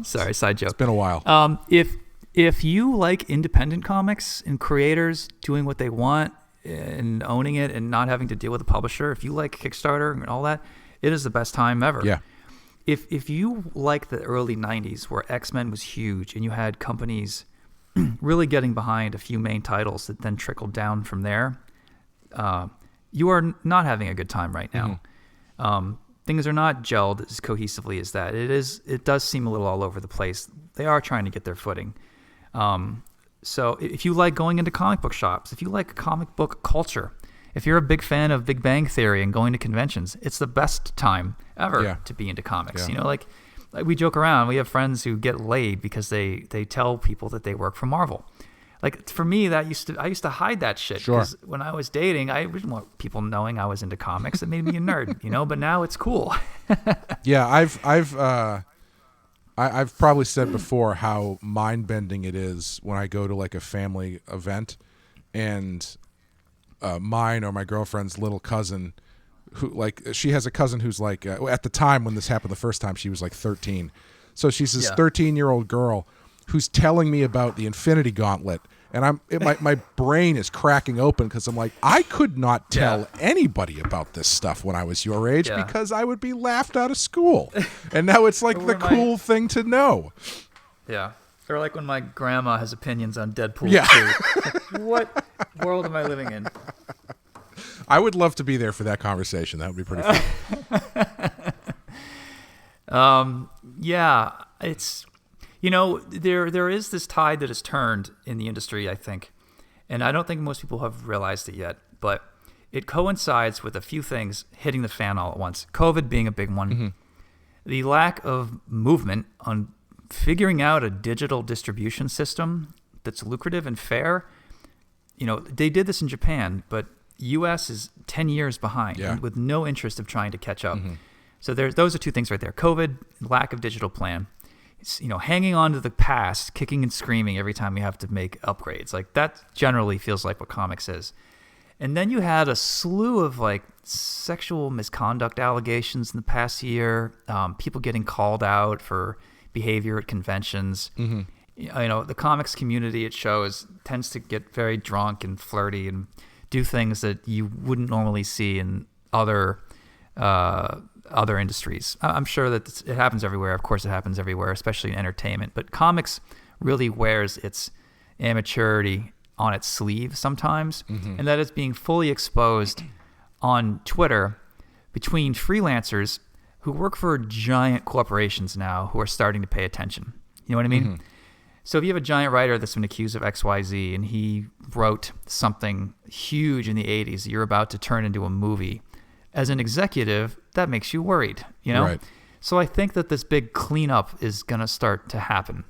Sorry, side joke. It's been a while. If you like independent comics and creators doing what they want and owning it and not having to deal with a publisher, if you like Kickstarter and all that, it is the best time ever. Yeah. If you like the early 90s where X-Men was huge and you had companies really getting behind a few main titles that then trickled down from there, you are not having a good time right now. Things are not gelled as cohesively as that. It does seem a little all over the place. They are trying to get their footing. So if you like going into comic book shops, if you like comic book culture, if you're a big fan of Big Bang Theory and going to conventions, it's the best time ever to be into comics. Yeah. Like we joke around. We have friends who get laid because they tell people that they work for Marvel. Like, for me, I used to hide that shit. Because when I was dating, I didn't want people knowing I was into comics. It made me a nerd, But now it's cool. Yeah, I've probably said before how mind bending it is when I go to like a family event and mine or my girlfriend's little cousin, who she has a cousin who's like at the time when this happened the first time, she was like 13. So she's this 13-year-old girl who's telling me about the Infinity Gauntlet And my brain is cracking open because I'm like, I could not tell anybody about this stuff when I was your age because I would be laughed out of school. And now it's like the cool thing to know. Yeah. Or like when my grandma has opinions on Deadpool 2. What world am I living in? I would love to be there for that conversation. That would be pretty fun. Yeah, it's... there is this tide that has turned in the industry, I think. And I don't think most people have realized it yet. But it coincides with a few things hitting the fan all at once. COVID being a big one. Mm-hmm. The lack of movement on figuring out a digital distribution system that's lucrative and fair. They did this in Japan, but U.S. is 10 years behind with no interest of trying to catch up. Mm-hmm. So those are two things right there. COVID, lack of digital plan. It's, hanging on to the past, kicking and screaming every time we have to make upgrades. Like that generally feels like what comics is. And then you had a slew of like sexual misconduct allegations in the past year, people getting called out for behavior at conventions. Mm-hmm. The comics community, it shows, tends to get very drunk and flirty and do things that you wouldn't normally see in other industries. I'm sure that it happens everywhere. Of course, it happens everywhere, especially in entertainment. But comics really wears its immaturity on its sleeve sometimes, and that is being fully exposed on Twitter between freelancers who work for giant corporations now who are starting to pay attention. You know what I mean? Mm-hmm. So if you have a giant writer that's been accused of XYZ and he wrote something huge in the 80s that you're about to turn into a movie, as an executive, that makes you worried, Right. So I think that this big cleanup is going to start to happen,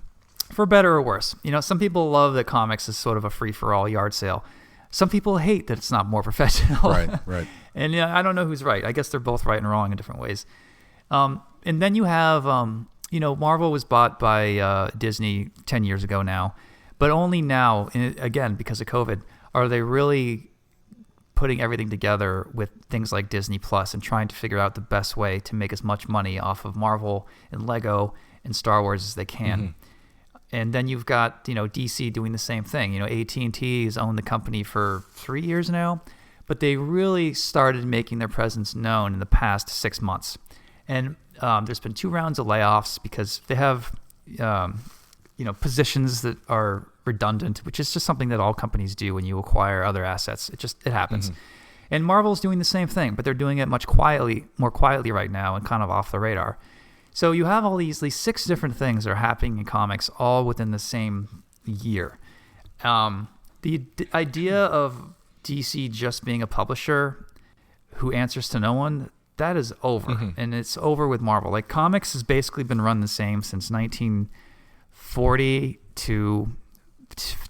for better or worse. Some people love that comics is sort of a free-for-all yard sale. Some people hate that it's not more professional. Right. And I don't know who's right. I guess they're both right and wrong in different ways. And then you have, Marvel was bought by Disney 10 years ago now, but only now, again, because of COVID, are they really putting everything together with things like Disney Plus and trying to figure out the best way to make as much money off of Marvel and Lego and Star Wars as they can. Mm-hmm. And then you've got, DC doing the same thing. AT&T has owned the company for 3 years now, but they really started making their presence known in the past 6 months. And there's been 2 rounds of layoffs because they have, positions that are redundant, which is just something that all companies do when you acquire other assets. It happens. Mm-hmm. And Marvel's doing the same thing, but they're doing it more quietly right now and kind of off the radar. So you have all these 6 different things that are happening in comics all within the same year. The idea of DC just being a publisher who answers to no one, that is over. Mm-hmm. And it's over with Marvel. Like, comics has basically been run the same since 1940 to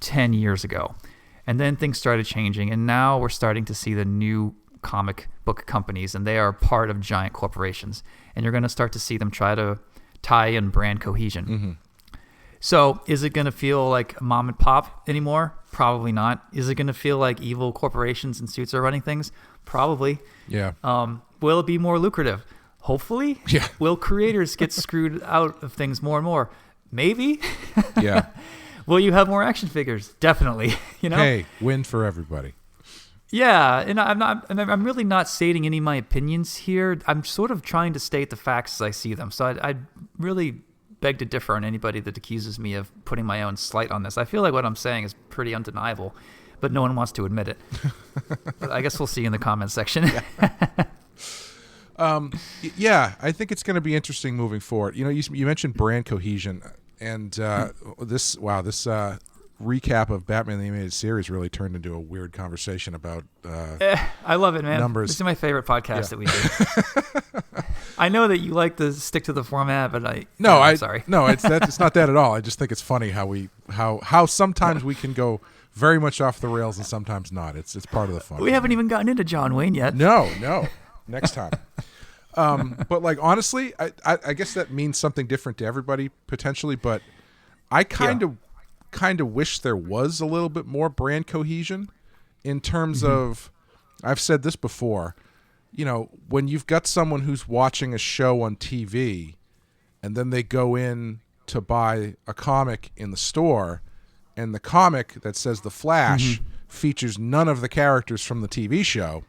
10 years ago. And then things started changing, and now we're starting to see the new comic book companies, and they are part of giant corporations. And you're going to start to see them try to tie in brand cohesion. Mm-hmm. So is it going to feel like mom and pop anymore? Probably not. Is it going to feel like evil corporations in suits are running things? Probably. Yeah. Will it be more lucrative? Hopefully. Yeah. Will creators get screwed out of things more and more? Maybe. Yeah. Will you have more action figures? Definitely. Hey, win for everybody. Yeah, and I'm really not stating any of my opinions here. I'm sort of trying to state the facts as I see them. So I'd really beg to differ on anybody that accuses me of putting my own slight on this. I feel like what I'm saying is pretty undeniable, but no one wants to admit it. But I guess we'll see in the comments section. Yeah, I think it's going to be interesting moving forward. You mentioned brand cohesion, and this recap of Batman the Animated Series really turned into a weird conversation about I love it, man. Numbers. This is my favorite podcast that we do. I know that you like to stick to the format, but I'm sorry. No, it's not that at all. I just think it's funny how sometimes we can go very much off the rails and sometimes not. It's part of the fun. We haven't even gotten into John Wayne yet. No. Next time. But honestly, I guess that means something different to everybody potentially, but I kind of wish there was a little bit more brand cohesion in terms of, I've said this before, when you've got someone who's watching a show on TV and then they go in to buy a comic in the store and the comic that says The Flash features none of the characters from the TV show,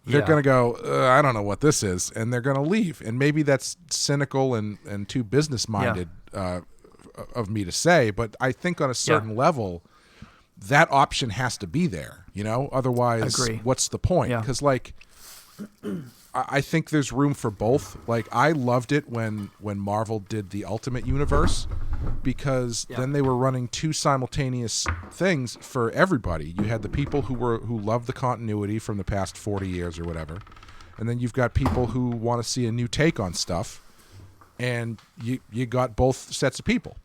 they're going to go, I don't know what this is, and they're going to leave. And maybe that's cynical and too business-minded of me to say, but I think on a certain level, that option has to be there, you know? Otherwise, what's the point? Because, like, I think there's room for both. Like, I loved it when Marvel did the Ultimate Universe, because then they were running two simultaneous things for everybody. You had the people who loved the continuity from the past 40 years or whatever, and then you've got people who want to see a new take on stuff, and you got both sets of people.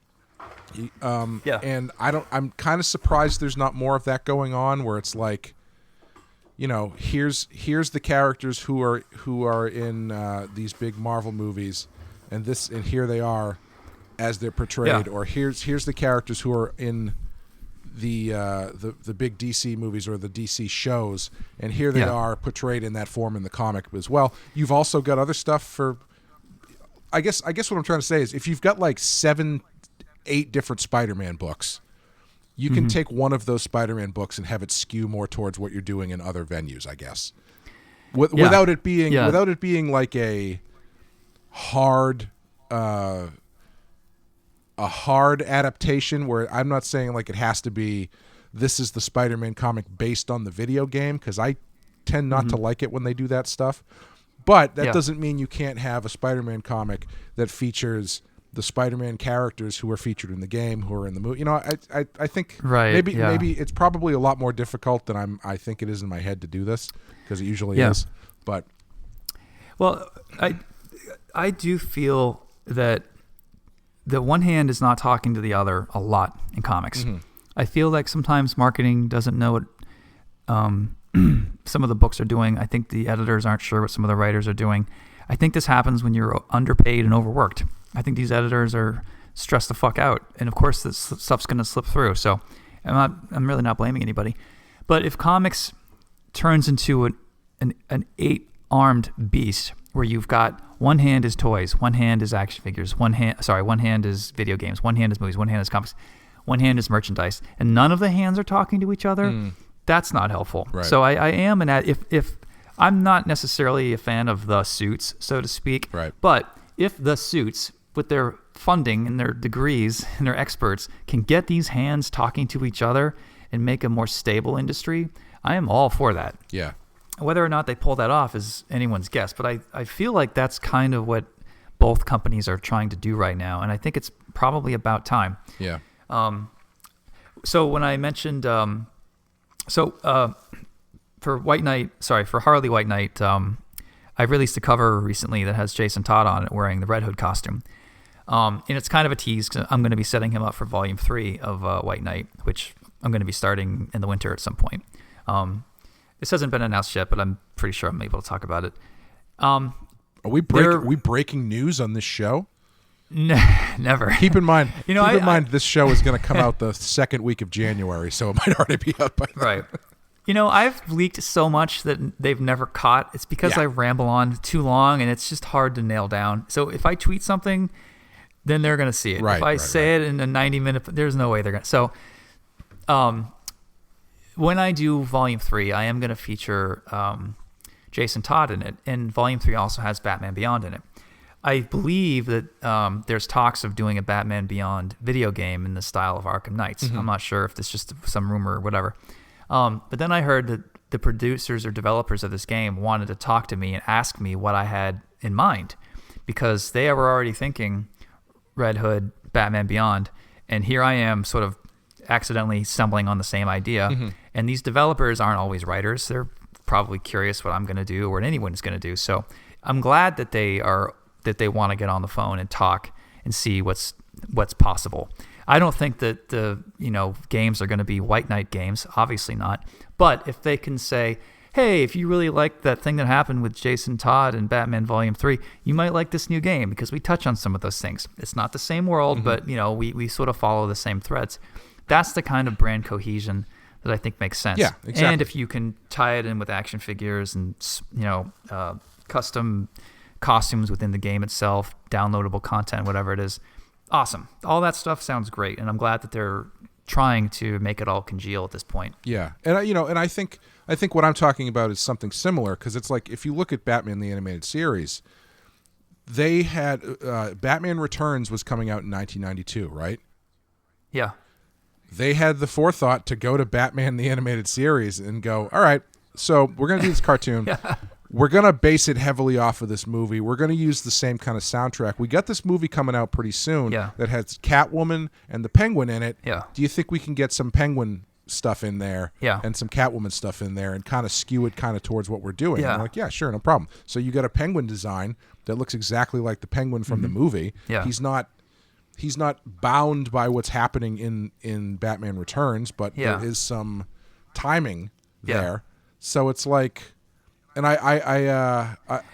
And I'm kind of surprised there's not more of that going on, where it's like, you know, here's the characters who are in these big Marvel movies, and here they are as they're portrayed, or here's the characters who are in the big DC movies or the DC shows, and here they are portrayed in that form in the comic as well. You've also got other stuff for, I guess what I'm trying to say is, if you've got like 7-8 different Spider-Man books, you can take one of those Spider-Man books and have it skew more towards what you're doing in other venues, I guess, without it being like a hard adaptation. Where I'm not saying like it has to be, this is the Spider-Man comic based on the video game, because I tend not to like it when they do that stuff. But that doesn't mean you can't have a Spider-Man comic that features the Spider-Man characters who are featured in the game, who are in the movie. You know, I think maybe it's probably a lot more difficult than I think it is in my head to do this, because it usually is. But well, I do feel that the one hand is not talking to the other a lot in comics. I feel like sometimes marketing doesn't know what some of the books are doing. I think the editors aren't sure what some of the writers are doing. I think this happens when you're underpaid and overworked. I think these editors are stressed the fuck out, and of course this stuff's going to slip through. So I'm really not blaming anybody. But if comics turns into an 8-armed beast, where you've got one hand is toys, one hand is action figures, one hand is video games, one hand is movies, one hand is comics, one hand is merchandise, and none of the hands are talking to each other, that's not helpful. Right. So I am if I'm not necessarily a fan of the suits, so to speak, but if the suits, with their funding and their degrees and their experts, can get these hands talking to each other and make a more stable industry, I am all for that. Yeah. Whether or not they pull that off is anyone's guess, but I feel like that's kind of what both companies are trying to do right now, and I think it's probably about time. Yeah. So when I mentioned, for Harley White Knight, I released a cover recently that has Jason Todd on it wearing the Red Hood costume. And it's kind of a tease, because I'm going to be setting him up for Volume 3 of White Knight, which I'm going to be starting in the winter at some point. This hasn't been announced yet, but I'm pretty sure I'm able to talk about it. Are we breaking news on this show? Never. Keep in mind, this show is going to come out the second week of January, so it might already be out by then. Right. You know, I've leaked so much that they've never caught. It's because I ramble on too long, and it's just hard to nail down. So if I tweet something, then they're going to see it. If I say it in a 90-minute, there's no way they're going to. So when I do Volume 3, I am going to feature Jason Todd in it, and Volume 3 also has Batman Beyond in it. I believe that there's talks of doing a Batman Beyond video game in the style of Arkham Knights. I'm not sure if it's just some rumor or whatever. But then I heard that the producers or developers of this game wanted to talk to me and ask me what I had in mind, because they were already thinking Red Hood, Batman Beyond, and here I am sort of accidentally stumbling on the same idea. And these developers aren't always writers. They're probably curious what I'm going to do or what anyone's going to do. So I'm glad that they want to get on the phone and talk and see what's possible. I don't think that the games are going to be White Knight games, obviously not. But if they can say, hey, if you really like that thing that happened with Jason Todd and Batman Volume 3, you might like this new game, because we touch on some of those things. It's not the same world, but we sort of follow the same threads. That's the kind of brand cohesion that I think makes sense. Yeah, exactly. And if you can tie it in with action figures and custom costumes within the game itself, downloadable content, whatever it is, awesome. All that stuff sounds great, and I'm glad that they're trying to make it all congeal at this point. Yeah, and I think what I'm talking about is something similar, because it's like if you look at Batman the Animated Series, they had Batman Returns was coming out in 1992, right? Yeah. They had the forethought to go to Batman the Animated Series and go, all right, so we're going to do this cartoon. Yeah. We're going to base it heavily off of this movie. We're going to use the same kind of soundtrack. We got this movie coming out pretty soon that has Catwoman and the Penguin in it. Yeah. Do you think we can get some Penguin stuff in there and some Catwoman stuff in there and kind of skew it kind of towards what we're doing? Yeah. And they're like, yeah, sure, no problem. So you got a Penguin design that looks exactly like the Penguin from the movie. Yeah. He's not bound by what's happening in Batman Returns, but there is some timing there. So it's like, and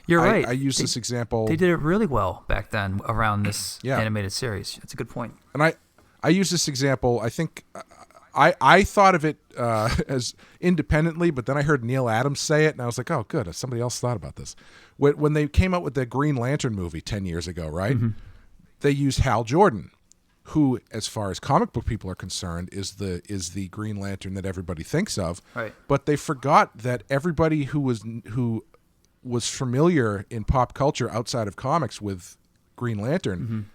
you're right. I use this example. They did it really well back then around this animated series. That's a good point. And I use this example. I think I thought of it as independently, but then I heard Neil Adams say it, and I was like, oh, good. Somebody else thought about this. When they came out with the Green Lantern movie 10 years ago, right? Mm-hmm. They used Hal Jordan, who, as far as comic book people are concerned, is the Green Lantern that everybody thinks of. Right. But they forgot that everybody who was familiar in pop culture outside of comics with Green Lantern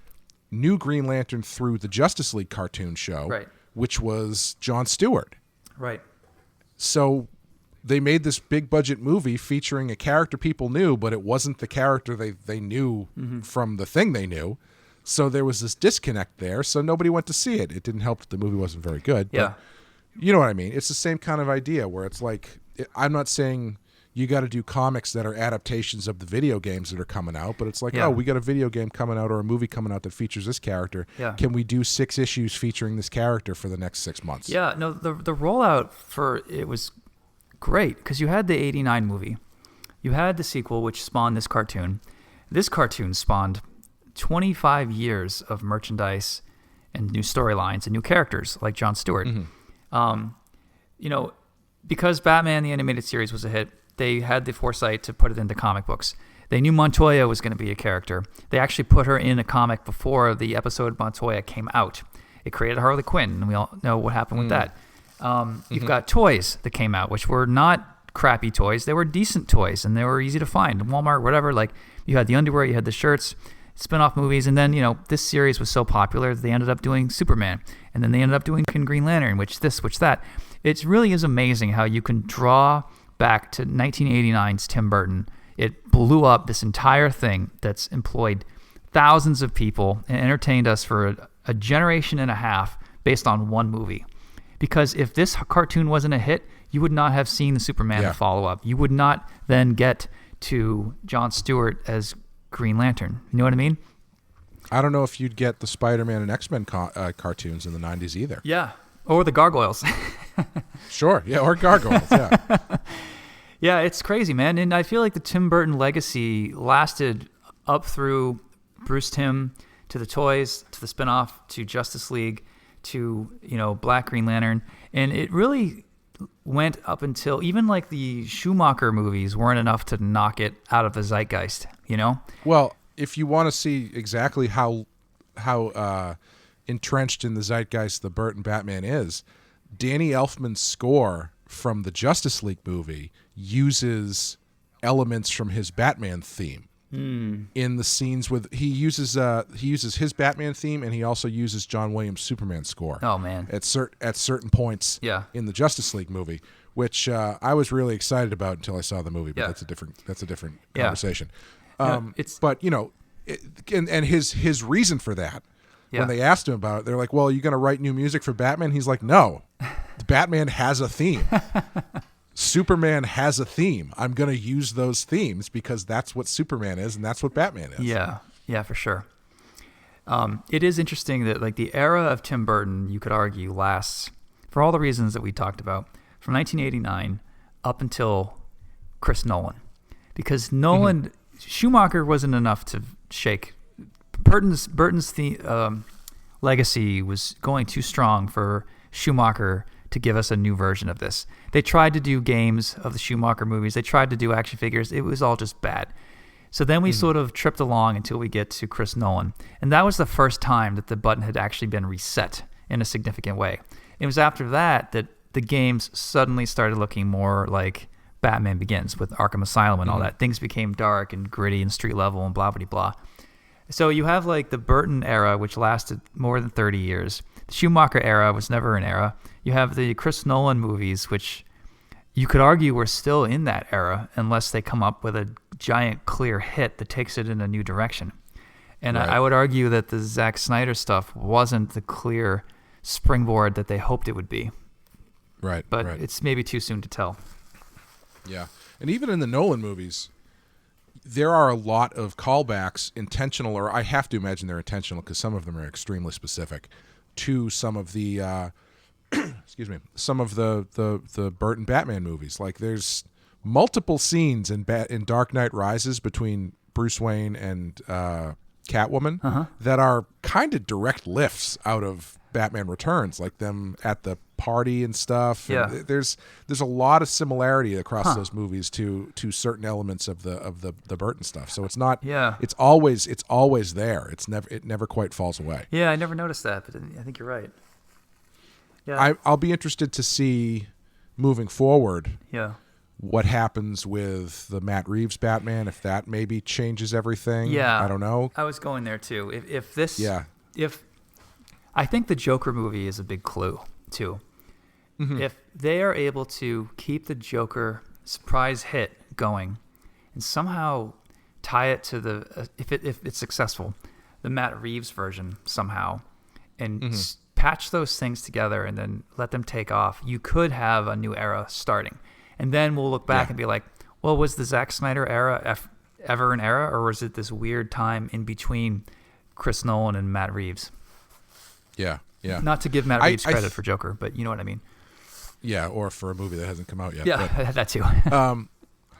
knew Green Lantern through the Justice League cartoon show, which was Jon Stewart. Right. So they made this big budget movie featuring a character people knew, but it wasn't the character they knew from the thing they knew. So there was this disconnect there, so nobody went to see it. It didn't help that the movie wasn't very good. Yeah. But you know what I mean? It's the same kind of idea where it's like, I'm not saying you got to do comics that are adaptations of the video games that are coming out, but it's like, oh, we got a video game coming out or a movie coming out that features this character. Yeah. Can we do 6 issues featuring this character for the next 6 months? Yeah, no, the rollout for it was great because you had the 89 movie. You had the sequel, which spawned this cartoon. This cartoon spawned 25 years of merchandise and new storylines and new characters like Jon Stewart. Because Batman the Animated Series was a hit, they had the foresight to put it into comic books. They knew Montoya was going to be a character. They actually put her in a comic before the episode Montoya came out. It created Harley Quinn, and we all know what happened with that. You've got toys that came out, which were not crappy toys. They were decent toys, and they were easy to find. Walmart, whatever. Like, you had the underwear, you had the shirts, spin-off movies, and then, this series was so popular that they ended up doing Superman, and then they ended up doing Green Lantern, which that. It really is amazing how you can draw back to 1989's Tim Burton. It blew up this entire thing that's employed thousands of people and entertained us for a generation and a half based on one movie. Because if this cartoon wasn't a hit, you would not have seen the Superman follow-up. You would not then get to Jon Stewart as Green Lantern. You know what I mean? I don't know if you'd get the Spider-Man and X-Men cartoons in the 90s either. Yeah. Or the Gargoyles. Sure. Yeah, or Gargoyles, yeah. Yeah, it's crazy, man. And I feel like the Tim Burton legacy lasted up through Bruce Timm, to the toys, to the spinoff, to Justice League, to, Black Green Lantern. And it really went up until even like the Schumacher movies weren't enough to knock it out of the zeitgeist, Well, if you want to see exactly how entrenched in the zeitgeist the Burton Batman is, Danny Elfman's score from the Justice League movie uses elements from his Batman theme in the scenes with he uses his Batman theme, and he also uses John Williams' Superman score. Oh man! At certain points in the Justice League movie, which I was really excited about until I saw the movie. But that's a different conversation. And his reason for that. When they asked him about it, they're like, well, are you going to write new music for Batman? He's like, no. Batman has a theme. Superman has a theme. I'm going to use those themes because that's what Superman is and that's what Batman is. Yeah, for sure. It is interesting that like the era of Tim Burton, you could argue, lasts, for all the reasons that we talked about, from 1989 up until Chris Nolan. Because Nolan, Schumacher wasn't enough to shake Burton's legacy was going too strong for Schumacher to give us a new version of this. They tried to do games of the Schumacher movies. They tried to do action figures. It was all just bad. So then we sort of tripped along until we get to Chris Nolan. And that was the first time that the button had actually been reset in a significant way. It was after that the games suddenly started looking more like Batman Begins with Arkham Asylum and all that. Things became dark and gritty and street level and blah, blah, blah. So you have like the Burton era, which lasted more than 30 years. The Schumacher era was never an era. You have the Chris Nolan movies, which you could argue were still in that era unless they come up with a giant clear hit that takes it in a new direction. And right. I would argue that the Zack Snyder stuff wasn't the clear springboard that they hoped it would be. Right. But right. it's maybe too soon to tell. Yeah. And even in the Nolan movies, there are a lot of callbacks, intentional, or I have to imagine they're intentional because some of them are extremely specific to some of the excuse me, some of the Burton Batman movies. Like there's multiple scenes in Dark Knight Rises between Bruce Wayne and Catwoman that are kind of direct lifts out of Batman Returns, like them at the party and stuff. Yeah. And there's a lot of similarity across those movies to certain elements of the Burton stuff. So it's not. Yeah. It's always there. It never quite falls away. Yeah, I never noticed that, but I think you're right. Yeah. I'll be interested to see moving forward. Yeah. What happens with the Matt Reeves Batman? If that maybe changes everything. Yeah. I don't know. I was going there too. If I think the Joker movie is a big clue too. Mm-hmm. If they are able to keep the Joker surprise hit going and somehow tie it to if it's successful, the Matt Reeves version somehow, and patch those things together and then let them take off, you could have a new era starting. And then we'll look back and be like, well, was the Zack Snyder era ever an era, or was it this weird time in between Chris Nolan and Matt Reeves? Yeah, yeah. Not to give Matt Reeves credit for Joker, but you know what I mean. Yeah, or for a movie that hasn't come out yet. Yeah, that too.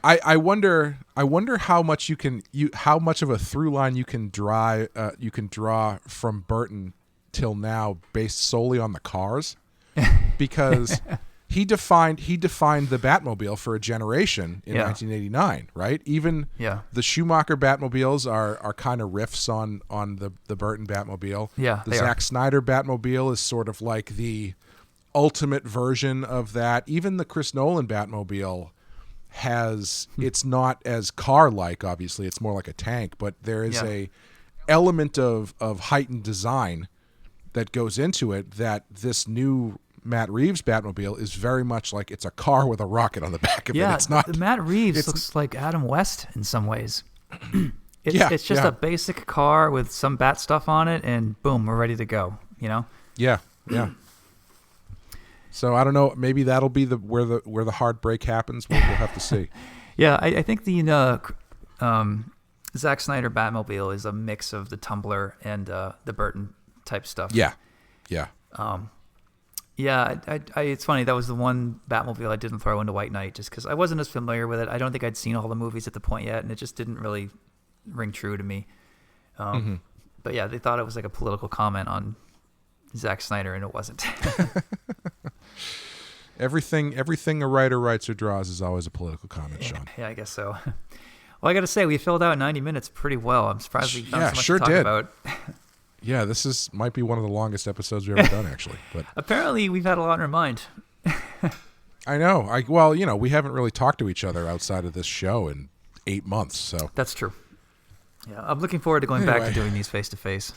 I wonder how much how much of a through line you can draw from Burton till now based solely on the cars, because he defined the Batmobile for a generation in 1989, right? Even the Schumacher Batmobiles are kind of riffs on the Burton Batmobile. Yeah, the Zack Snyder Batmobile is sort of like the ultimate version of that. Even the Chris Nolan Batmobile it's not as car-like, obviously. It's more like a tank, but there is a element of heightened design that goes into it that this new Matt Reeves Batmobile is very much like it's a car with a rocket on the back of it. It's not. The Matt Reeves looks like Adam West in some ways. It's just a basic car with some bat stuff on it, and boom, we're ready to go. You know? Yeah, yeah. So I don't know. Maybe that'll be where the hard break happens. We'll have to see. Yeah, I think the Zack Snyder Batmobile is a mix of the Tumbler and the Burton type stuff. Yeah, yeah. It's funny. That was the one Batmobile I didn't throw into White Knight just because I wasn't as familiar with it. I don't think I'd seen all the movies at the point yet, and it just didn't really ring true to me. But yeah, they thought it was like a political comment on Zack Snyder, and it wasn't. Everything a writer writes or draws is always a political comment, Sean. Yeah, I guess so. Well, I got to say, we filled out 90 minutes pretty well. I'm surprised we found so much sure to talk did. about. Yeah, this might be one of the longest episodes we've ever done, actually. But apparently, we've had a lot in our mind. I know. We haven't really talked to each other outside of this show in 8 months. So that's true. Yeah, I'm looking forward to going back to doing these face to face.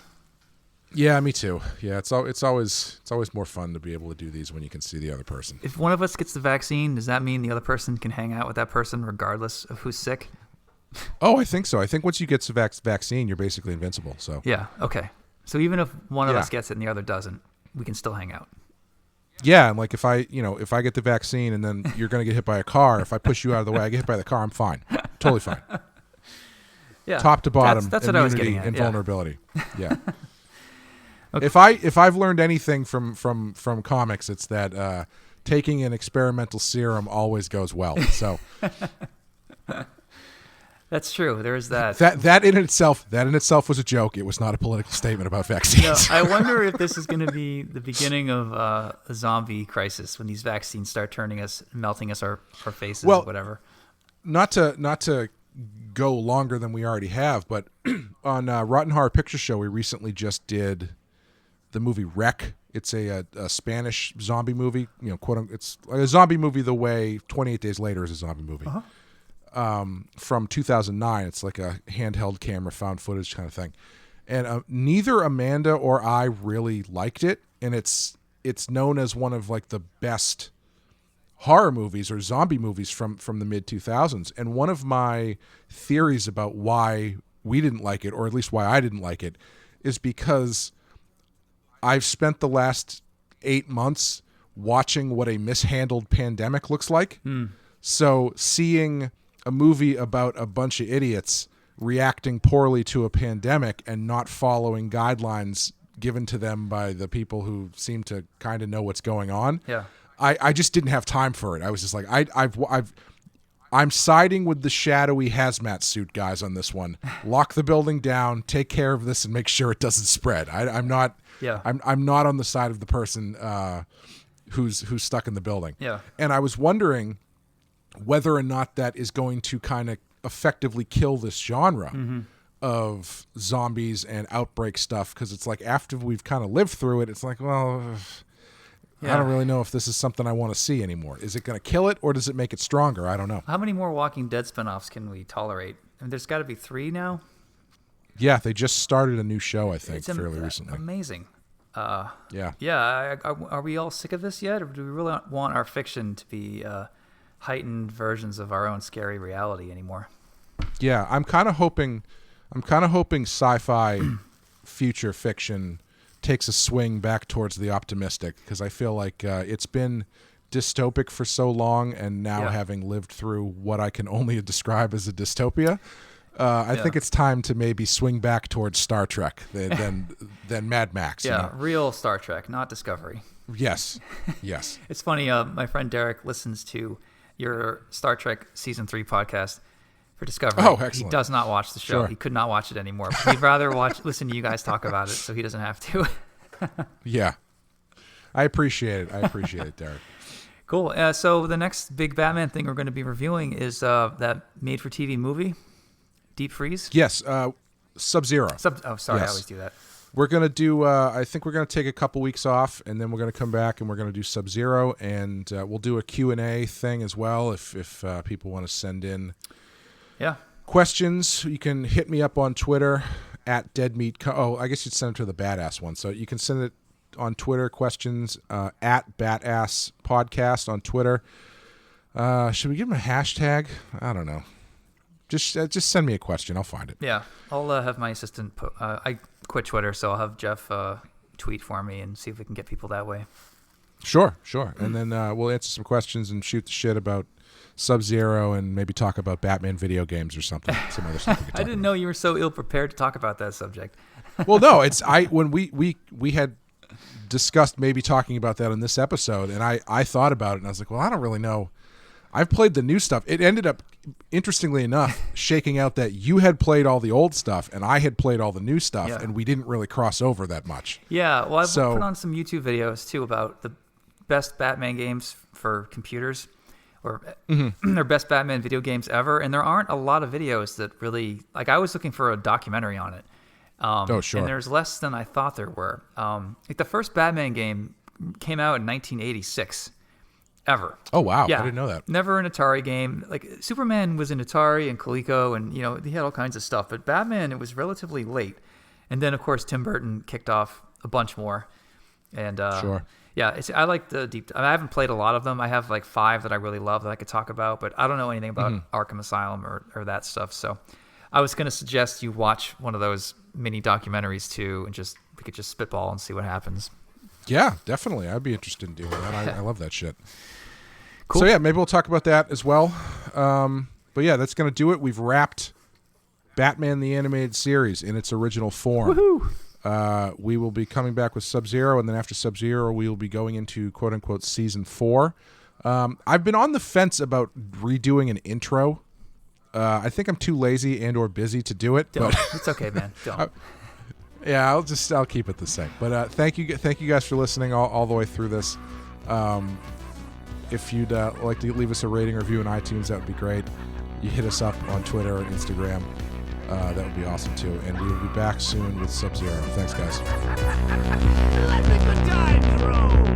Yeah, me too. Yeah, it's always more fun to be able to do these when you can see the other person. If one of us gets the vaccine, does that mean the other person can hang out with that person regardless of who's sick? Oh, I think so. I think once you get the vaccine, you're basically invincible. So yeah, okay. So even if one of us gets it and the other doesn't, we can still hang out. Yeah, and like if I get the vaccine and then you're going to get hit by a car, if I push you out of the way, I get hit by the car, I'm fine. Totally fine. Yeah. Top to bottom, that's what I was getting at. And vulnerability. Yeah. Okay. If I've learned anything from comics, it's that taking an experimental serum always goes well. So that's true. There is that. That in itself was a joke. It was not a political statement about vaccines. I wonder if this is going to be the beginning of a zombie crisis when these vaccines start melting us our faces or whatever. Not to go longer than we already have, but on Rotten Horror Picture Show, we recently just did the movie Wreck. It's a Spanish zombie movie. You know, quote unquote, it's like a zombie movie the way 28 Days Later is a zombie movie. From 2009. It's like a handheld camera, found footage kind of thing. And neither Amanda or I really liked it. And it's known as one of like the best horror movies or zombie movies from the mid 2000s. And one of my theories about why we didn't like it, or at least why I didn't like it, is because I've spent the last 8 months watching what a mishandled pandemic looks like. So seeing a movie about a bunch of idiots reacting poorly to a pandemic and not following guidelines given to them by the people who seem to kind of know what's going on. Yeah. I just didn't have time for it. I was just like, I'm siding with the shadowy hazmat suit guys on this one. Lock the building down, take care of this, and make sure it doesn't spread. I'm not. Yeah. I'm not on the side of the person who's stuck in the building. Yeah. And I was wondering whether or not that is going to kind of effectively kill this genre of zombies and outbreak stuff, because it's like after we've kind of lived through it, it's like, well. I don't really know if this is something I want to see anymore. Is it going to kill it, or does it make it stronger? I don't know. How many more Walking Dead spinoffs can we tolerate? I mean, there's got to be 3 now. Yeah, they just started a new show, I think, fairly recently. Amazing. Yeah. Yeah. Are we all sick of this yet, or do we really not want our fiction to be heightened versions of our own scary reality anymore? Yeah, I'm kind of hoping sci-fi future fiction takes a swing back towards the optimistic, because I feel like it's been dystopic for so long, and now having lived through what I can only describe as a dystopia, I think it's time to maybe swing back towards Star Trek than Mad Max. Yeah, you know? Real Star Trek, not Discovery. Yes. It's funny. My friend Derek listens to your Star Trek Season 3 podcast for Discovery. Oh, excellent. He does not watch the show. Sure. He could not watch it anymore. He'd rather listen to you guys talk about it, so he doesn't have to. Yeah. I appreciate it, Derek. Cool. So the next big Batman thing we're going to be reviewing is that made-for-TV movie, Deep Freeze. Yes, Sub-Zero. Oh, sorry, Yes. I always do that. We're going to do, I think we're going to take a couple weeks off, and then we're going to come back and we're going to do Sub-Zero, and we'll do a Q&A thing as well if people want to send in questions. You can hit me up on Twitter at deadmeat. I guess you'd send it to the Badass one. So you can send it on Twitter, questions at BATTASS Podcast on Twitter. Should we give them a hashtag? I don't know. Just send me a question. I'll find it. Yeah, I'll have my assistant. I quit Twitter, so I'll have Jeff tweet for me and see if we can get people that way. Sure. And then we'll answer some questions and shoot the shit about Sub-Zero and maybe talk about Batman video games or something. Some other stuff we could talk I didn't know you were so ill prepared to talk about that subject. Well, no, when we had discussed maybe talking about that in this episode, and I thought about it, and I was like, well, I don't really know. I've played the new stuff. It ended up, interestingly enough, shaking out that you had played all the old stuff and I had played all the new stuff, and we didn't really cross over that much. Yeah, well, I've put on some YouTube videos, too, about the best Batman games for computers, or their best Batman video games ever, and there aren't a lot of videos that really, like, I was looking for a documentary on it. Sure. And there's less than I thought there were. Like the first Batman game came out in 1986. Ever. Oh, wow. Yeah. I didn't know that. Never an Atari game. Like Superman was in Atari and Coleco, and he had all kinds of stuff. But Batman, it was relatively late. And then, of course, Tim Burton kicked off a bunch more. And sure. Yeah, I like the deep. I haven't played a lot of them. I have like 5 that I really love that I could talk about, but I don't know anything about Arkham Asylum or that stuff. So I was going to suggest you watch one of those mini documentaries too, and we could just spitball and see what happens. Yeah, definitely. I'd be interested in doing that. I love that shit. Cool. So yeah, maybe we'll talk about that as well. But yeah, that's going to do it. We've wrapped Batman the Animated Series in its original form. Woohoo! We will be coming back with Sub-Zero, and then after Sub-Zero, we will be going into quote-unquote Season 4. I've been on the fence about redoing an intro. I think I'm too lazy and or busy to do it. Don't. But It's okay, man. Don't. Yeah, I'll keep it the same. But thank you guys for listening all the way through this. If you'd like to leave us a rating or review on iTunes, that would be great. You hit us up on Twitter or Instagram. that would be awesome too. And we will be back soon with Sub-Zero. Thanks, guys. Let the good times roll.